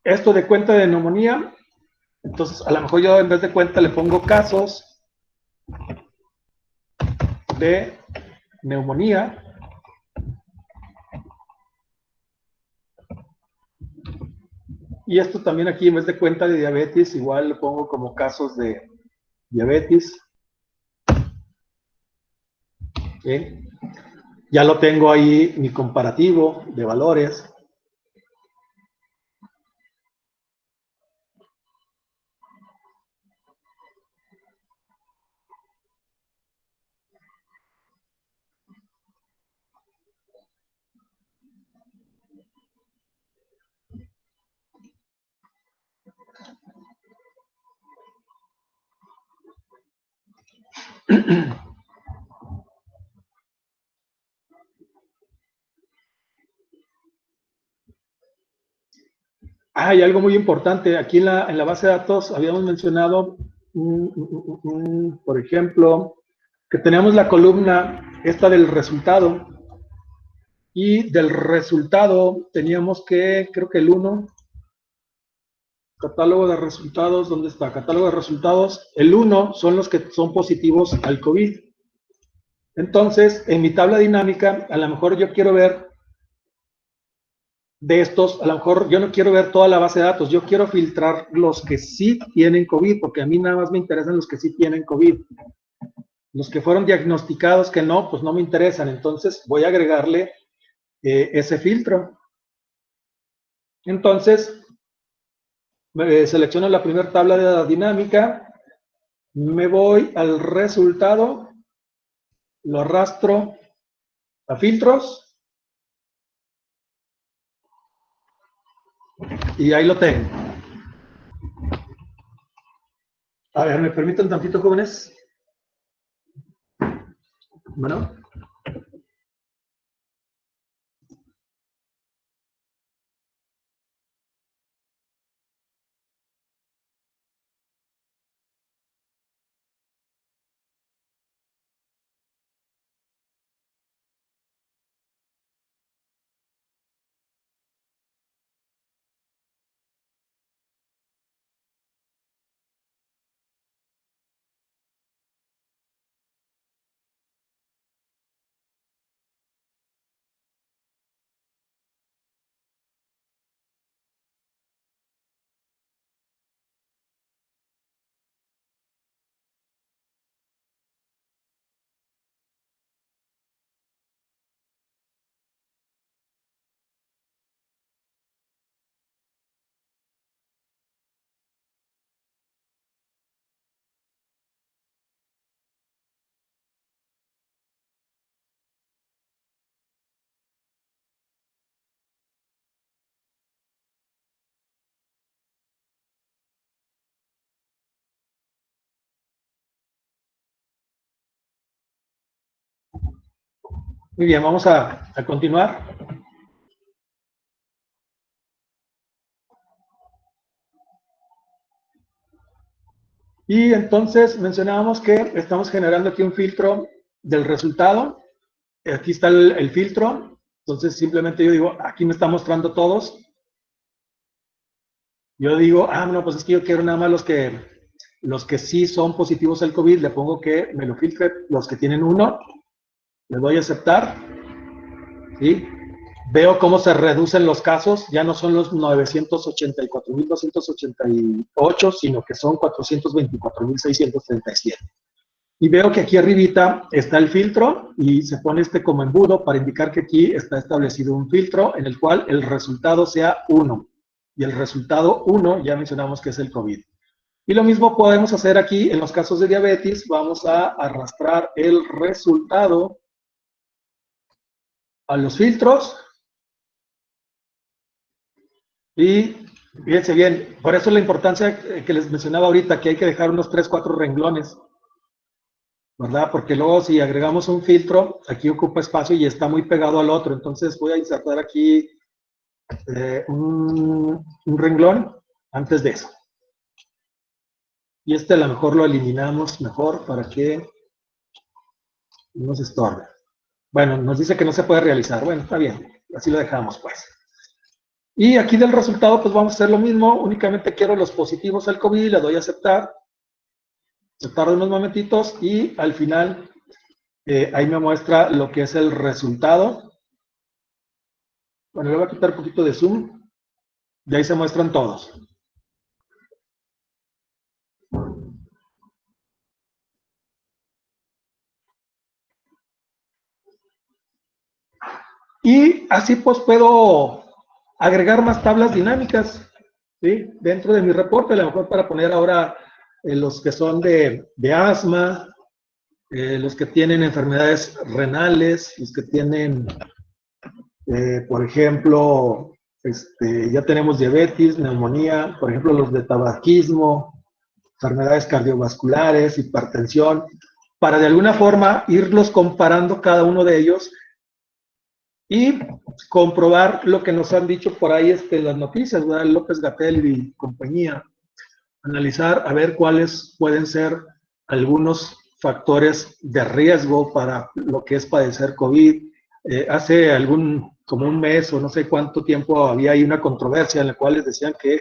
esto de cuenta de neumonía. Entonces, a lo mejor yo en vez de cuenta le pongo casos de neumonía. Y esto también aquí en vez de cuenta de diabetes, igual le pongo como casos de diabetes. ¿Sí? Ya lo tengo ahí mi comparativo de valores. Hay algo muy importante. Aquí en la base de datos habíamos mencionado Por ejemplo, que tenemos la columna esta del resultado, y del resultado teníamos que, creo que el 1, catálogo de resultados, ¿dónde está? Catálogo de resultados, el 1 son los que son positivos al COVID. Entonces, en mi tabla dinámica, a lo mejor yo quiero ver de estos, a lo mejor yo no quiero ver toda la base de datos, yo quiero filtrar los que sí tienen COVID, porque a mí nada más me interesan los que sí tienen COVID. Los que fueron diagnosticados que no, pues no me interesan, entonces voy a agregarle ese filtro. Entonces, selecciono la primera tabla de la dinámica, me voy al resultado, lo arrastro a filtros, y ahí lo tengo. A ver, ¿me permiten tantito, jóvenes? Bueno. Muy bien, vamos a continuar. Y entonces mencionábamos que estamos generando aquí un filtro del resultado. Aquí está el filtro. Entonces simplemente yo digo, aquí me está mostrando todos. Yo digo, no, pues es que yo quiero nada más los que sí son positivos al COVID. Le pongo que me lo filtre los que tienen 1. Le doy a aceptar. ¿Sí? Veo cómo se reducen los casos, ya no son los 984.288, sino que son 424.637. Y veo que aquí arribita está el filtro y se pone como embudo para indicar que aquí está establecido un filtro en el cual el resultado sea 1. Y el resultado 1 ya mencionamos que es el COVID. Y lo mismo podemos hacer aquí en los casos de diabetes. Vamos a arrastrar el resultado a los filtros. Y fíjense bien, por eso la importancia que les mencionaba ahorita, que hay que dejar unos 3, 4 renglones, ¿verdad? Porque luego si agregamos un filtro, aquí ocupa espacio y está muy pegado al otro. Entonces voy a insertar aquí un renglón antes de eso. Y a lo mejor lo eliminamos mejor para que no nos estorbe. Bueno, nos dice que no se puede realizar. Bueno, está bien, así lo dejamos pues. Y aquí del resultado, pues vamos a hacer lo mismo, únicamente quiero los positivos al COVID, le doy a aceptar, se tarda unos momentitos y al final ahí me muestra lo que es el resultado. Bueno, le voy a quitar un poquito de zoom y ahí se muestran todos. Y así pues puedo agregar más tablas dinámicas, ¿sí? Dentro de mi reporte, a lo mejor para poner ahora los que son de asma, los que tienen enfermedades renales, los que tienen, por ejemplo, ya tenemos diabetes, neumonía, por ejemplo, los de tabaquismo, enfermedades cardiovasculares, hipertensión, para de alguna forma irlos comparando cada uno de ellos y comprobar lo que nos han dicho por ahí las noticias, ¿verdad? López-Gatell y compañía, analizar a ver cuáles pueden ser algunos factores de riesgo para lo que es padecer COVID. Hace como un mes o no sé cuánto tiempo había ahí una controversia en la cual les decían que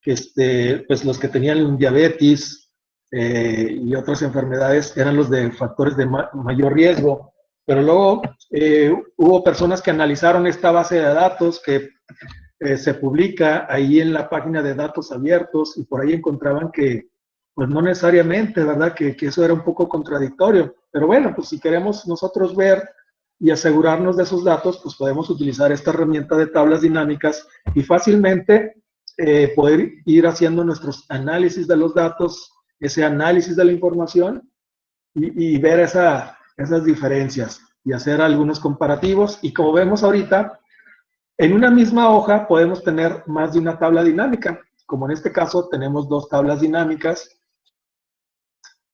pues los que tenían diabetes y otras enfermedades eran los de factores de mayor riesgo. Pero luego hubo personas que analizaron esta base de datos que se publica ahí en la página de datos abiertos y por ahí encontraban que, pues no necesariamente, ¿verdad? Que eso era un poco contradictorio. Pero bueno, pues si queremos nosotros ver y asegurarnos de esos datos, pues podemos utilizar esta herramienta de tablas dinámicas y fácilmente poder ir haciendo nuestros análisis de los datos, ese análisis de la información y ver esas diferencias y hacer algunos comparativos. Y como vemos ahorita, en una misma hoja podemos tener más de una tabla dinámica, como en este caso tenemos 2 tablas dinámicas.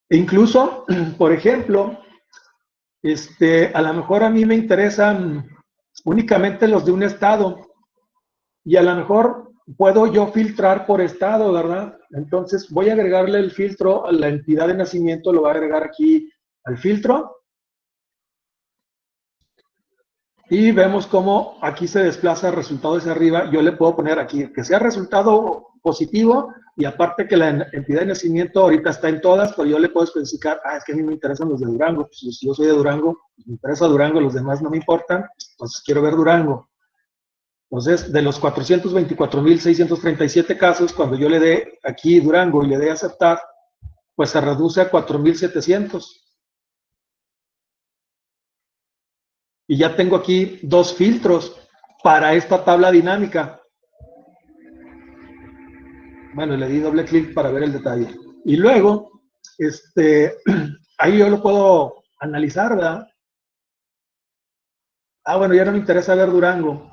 E incluso, por ejemplo, a lo mejor a mí me interesan únicamente los de un estado y a lo mejor puedo yo filtrar por estado, ¿verdad? Entonces voy a agregarle el filtro a la entidad de nacimiento, lo voy a agregar aquí al filtro. Y vemos cómo aquí se desplaza el resultado hacia arriba. Yo le puedo poner aquí que sea resultado positivo y aparte que la entidad de nacimiento ahorita está en todas, pues yo le puedo especificar, es que a mí me interesan los de Durango. Pues si yo soy de Durango, pues me interesa Durango, los demás no me importan, entonces quiero ver Durango. Entonces, de los 424,637 casos, cuando yo le dé aquí Durango y le dé aceptar, pues se reduce a 4,700. Y ya tengo aquí 2 filtros para esta tabla dinámica. Bueno, le di doble clic para ver el detalle. Y luego, ahí yo lo puedo analizar, ¿verdad? Bueno, ya no me interesa ver Durango.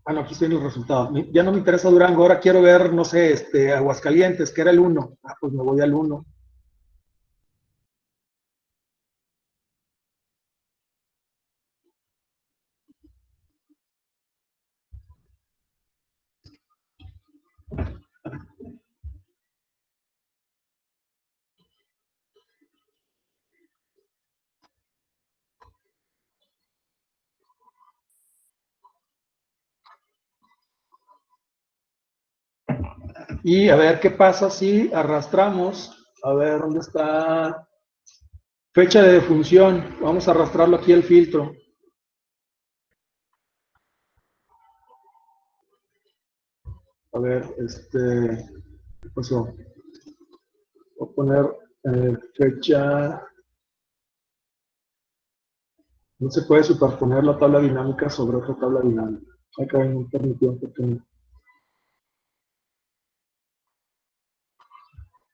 No, aquí estoy en los resultados. Ya no me interesa Durango, ahora quiero ver, no sé, Aguascalientes, que era el 1. Pues me voy al 1. Y a ver qué pasa si arrastramos, a ver dónde está fecha de defunción. Vamos a arrastrarlo aquí al filtro. A ver, ¿qué pasó? Voy a poner fecha. No se puede superponer la tabla dinámica sobre otra tabla dinámica. Acá no permitió un pequeño.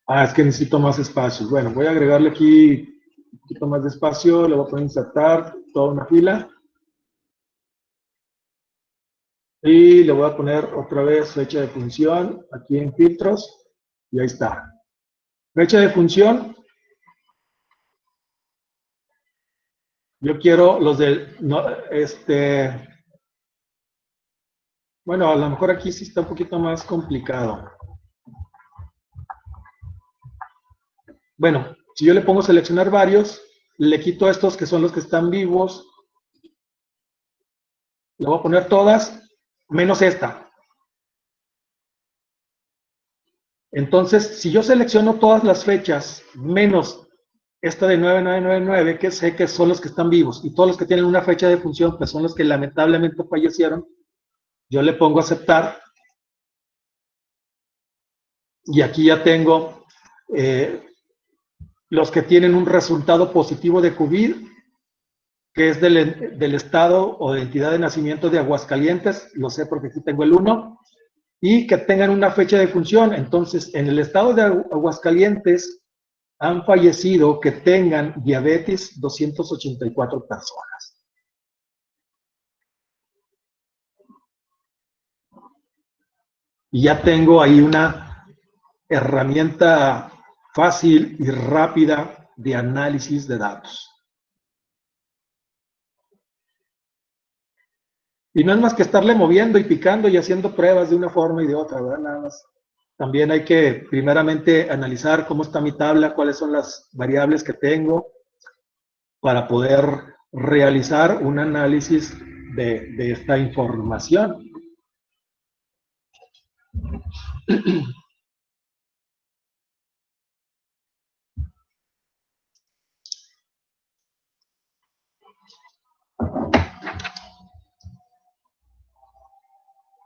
Es que necesito más espacio. Bueno, voy a agregarle aquí un poquito más de espacio. Le voy a poner insertar toda una fila. Y le voy a poner otra vez fecha de función aquí en filtros. Y ahí está. Fecha de función. Yo quiero los del... No, bueno, a lo mejor aquí sí está un poquito más complicado. Bueno, si yo le pongo seleccionar varios, le quito estos que son los que están vivos. Le voy a poner todas, menos esta. Entonces, si yo selecciono todas las fechas, menos esta de 9999, que sé que son los que están vivos, y todos los que tienen una fecha de función, que son los que lamentablemente fallecieron, yo le pongo aceptar. Y aquí ya tengo los que tienen un resultado positivo de COVID, que es del estado o de entidad de nacimiento de Aguascalientes, lo sé porque aquí tengo el 1, y que tengan una fecha de función. Entonces, en el estado de Aguascalientes han fallecido que tengan diabetes 284 personas. Y ya tengo ahí una herramienta fácil y rápida de análisis de datos. Y no es más que estarle moviendo y picando y haciendo pruebas de una forma y de otra, ¿verdad? Nada más también hay que primeramente analizar cómo está mi tabla, cuáles son las variables que tengo para poder realizar un análisis de esta información.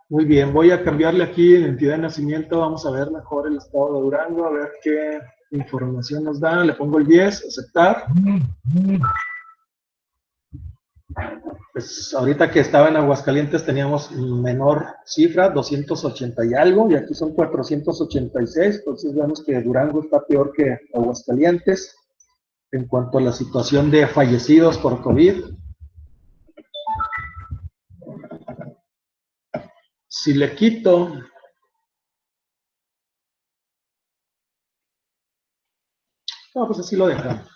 Muy bien, voy a cambiarle aquí en entidad de nacimiento, vamos a ver mejor el estado de Durango, a ver qué información nos da. Le pongo el 10, aceptar. Pues ahorita que estaba en Aguascalientes teníamos menor cifra, 280 y algo, y aquí son 486, entonces vemos que Durango está peor que Aguascalientes en cuanto a la situación de fallecidos por COVID. Si le quito pues así lo dejamos.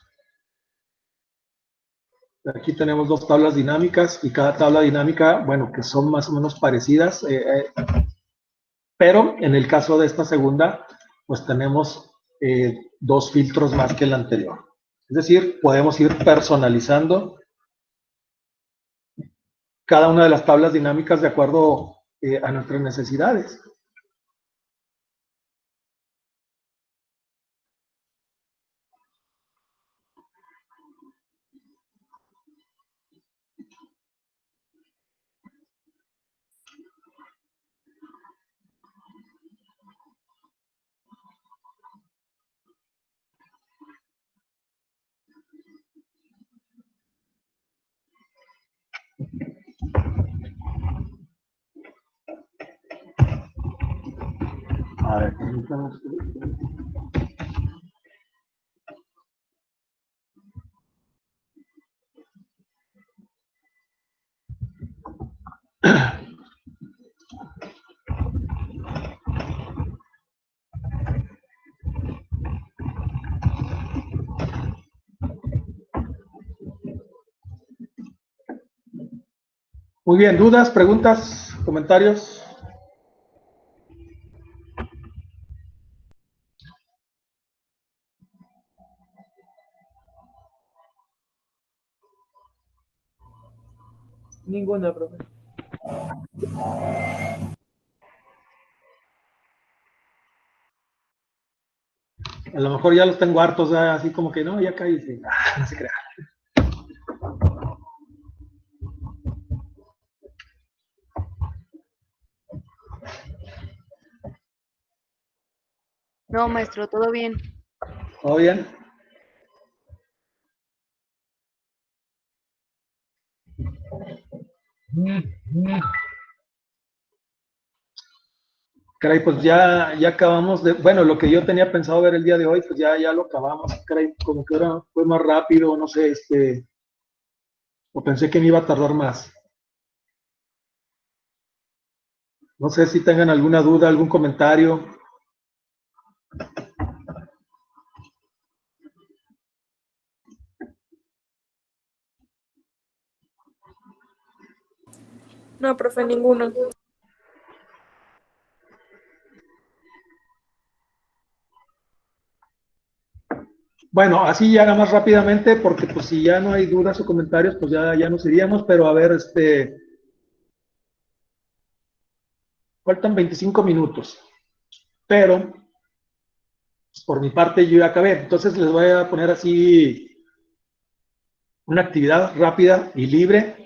Aquí tenemos dos tablas dinámicas y cada tabla dinámica, bueno, que son más o menos parecidas, pero en el caso de esta segunda, pues tenemos dos filtros más que el anterior. Es decir, podemos ir personalizando cada una de las tablas dinámicas de acuerdo a nuestras necesidades. A ver, permítanos. Muy bien, ¿dudas, preguntas, comentarios?
Ninguna, profe.
A lo mejor ya los tengo hartos, así como que no, ya caí. No se crea.
No, maestro, todo bien.
¿Todo bien? Caray, pues ya acabamos de, bueno, lo que yo tenía pensado ver el día de hoy, pues ya lo acabamos. Caray, como que ahora fue más rápido, no sé, o pensé que me iba a tardar más. No sé si tengan alguna duda, algún comentario.
No, profe, ninguno.
Bueno, así ya más rápidamente, porque pues si ya no hay dudas o comentarios, pues ya nos iríamos, pero a ver, faltan 25 minutos, pero pues, por mi parte yo ya acabé, entonces les voy a poner así una actividad rápida y libre,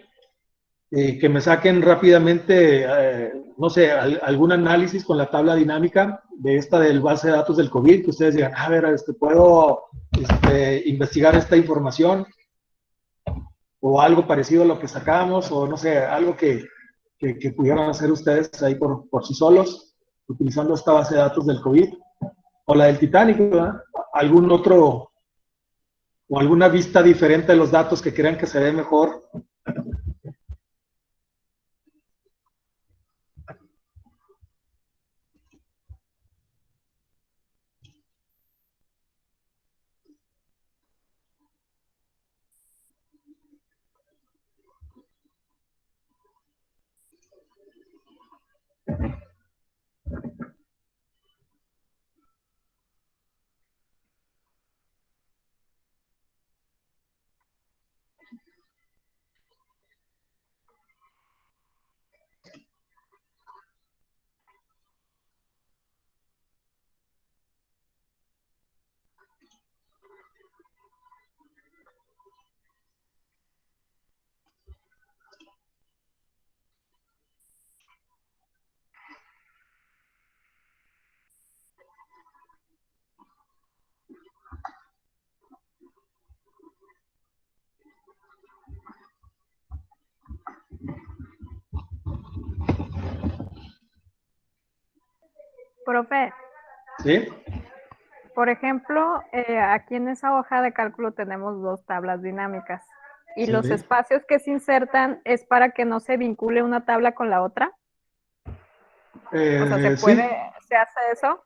que me saquen rápidamente, no sé, algún análisis con la tabla dinámica de esta del base de datos del COVID, que ustedes digan, a ver, puedo investigar esta información, o algo parecido a lo que sacamos, o no sé, algo que pudieran hacer ustedes ahí por sí solos, utilizando esta base de datos del COVID, o la del Titanic, ¿verdad? Algún otro, o alguna vista diferente de los datos que crean que se ve mejor.
Profe,
¿Sí?
por ejemplo, aquí en esa hoja de cálculo tenemos dos tablas dinámicas y
Sí.
los espacios que se insertan es para que no se vincule una tabla con la otra. O sea,
Sí.
¿se hace eso?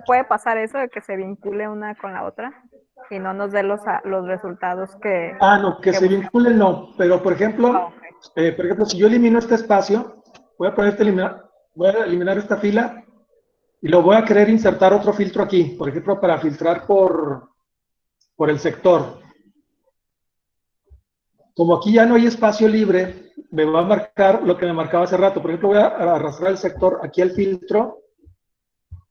¿Puede pasar eso de que se vincule una con la otra y no nos dé los resultados que...
No, que se
buscamos?
vinculen no, pero por ejemplo,
Ok.
si yo elimino este espacio, voy a eliminar esta fila y lo voy a querer insertar otro filtro aquí, por ejemplo, para filtrar por el sector. Como aquí ya no hay espacio libre, me va a marcar lo que me marcaba hace rato. Por ejemplo, voy a arrastrar el sector aquí al filtro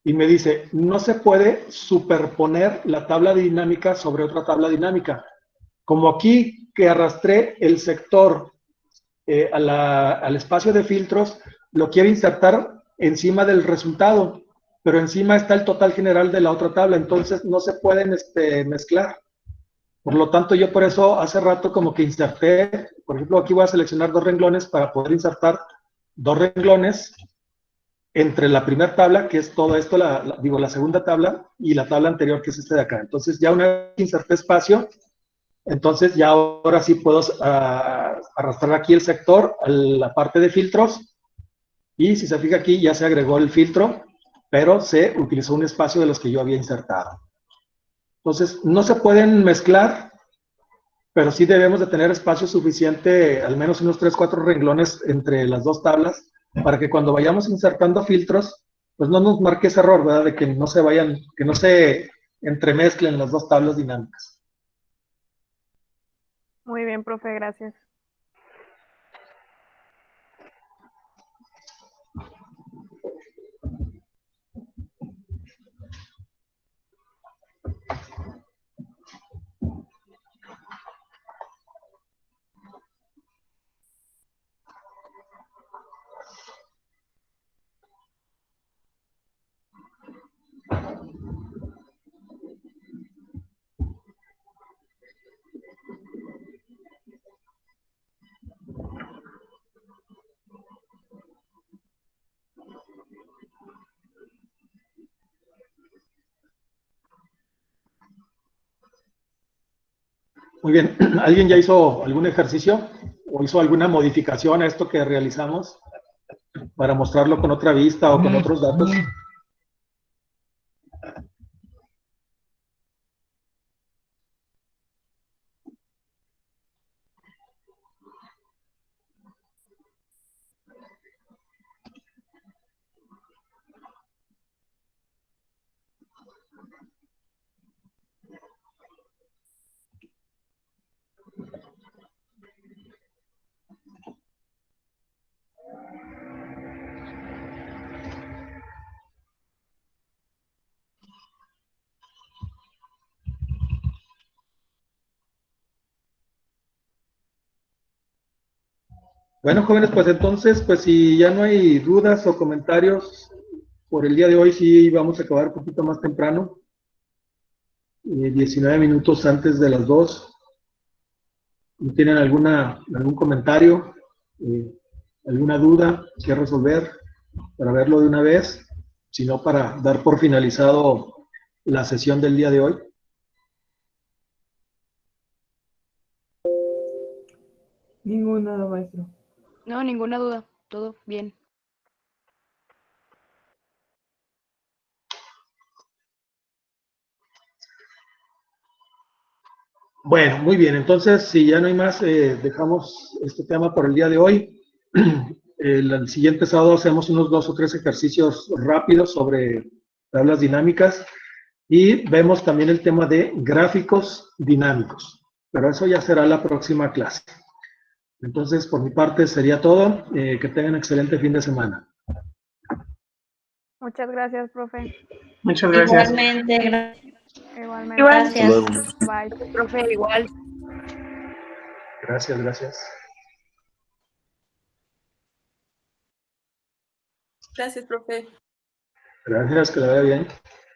y me dice, no se puede superponer la tabla dinámica sobre otra tabla dinámica. Como aquí que arrastré el sector al espacio de filtros, lo quiero insertar encima del resultado, pero encima está el total general de la otra tabla, entonces no se pueden mezclar. Por lo tanto, yo por eso hace rato como que inserté, por ejemplo, aquí voy a seleccionar dos renglones para poder insertar dos renglones entre la primera tabla, que es todo esto, la segunda tabla, y la tabla anterior, que es este de acá. Entonces, ya una vez que inserté espacio, entonces ya ahora sí puedo arrastrar aquí el sector a la parte de filtros, y si se fija aquí ya se agregó el filtro, pero se utilizó un espacio de los que yo había insertado. Entonces, no se pueden mezclar, pero sí debemos de tener espacio suficiente, al menos unos 3, 4 renglones entre las dos tablas, para que cuando vayamos insertando filtros, pues no nos marque ese error, ¿verdad? De que no se entremezclen las dos tablas dinámicas.
Muy bien, profe, gracias.
Muy bien, ¿alguien ya hizo algún ejercicio o hizo alguna modificación a esto que realizamos para mostrarlo con otra vista o con otros datos? Bueno, jóvenes, pues entonces, pues si ya no hay dudas o comentarios por el día de hoy, sí vamos a acabar un poquito más temprano, 19 minutos antes de las 2. ¿Tienen algún comentario, alguna duda que resolver para verlo de una vez? Si no, para dar por finalizado la sesión del día de hoy.
Ninguna, maestro.
No, ninguna duda. Todo bien.
Bueno, muy bien. Entonces, si ya no hay más, dejamos este tema por el día de hoy. El siguiente sábado hacemos unos 2 o 3 ejercicios rápidos sobre tablas dinámicas y vemos también el tema de gráficos dinámicos. Pero eso ya será la próxima clase. Entonces, por mi parte sería todo. Que tengan excelente fin de semana.
Muchas gracias, profe.
Muchas gracias.
Igualmente,
Igualmente.
gracias.
Bye.
Profe, igual.
Gracias, gracias.
Gracias, profe.
Gracias, que le vaya bien.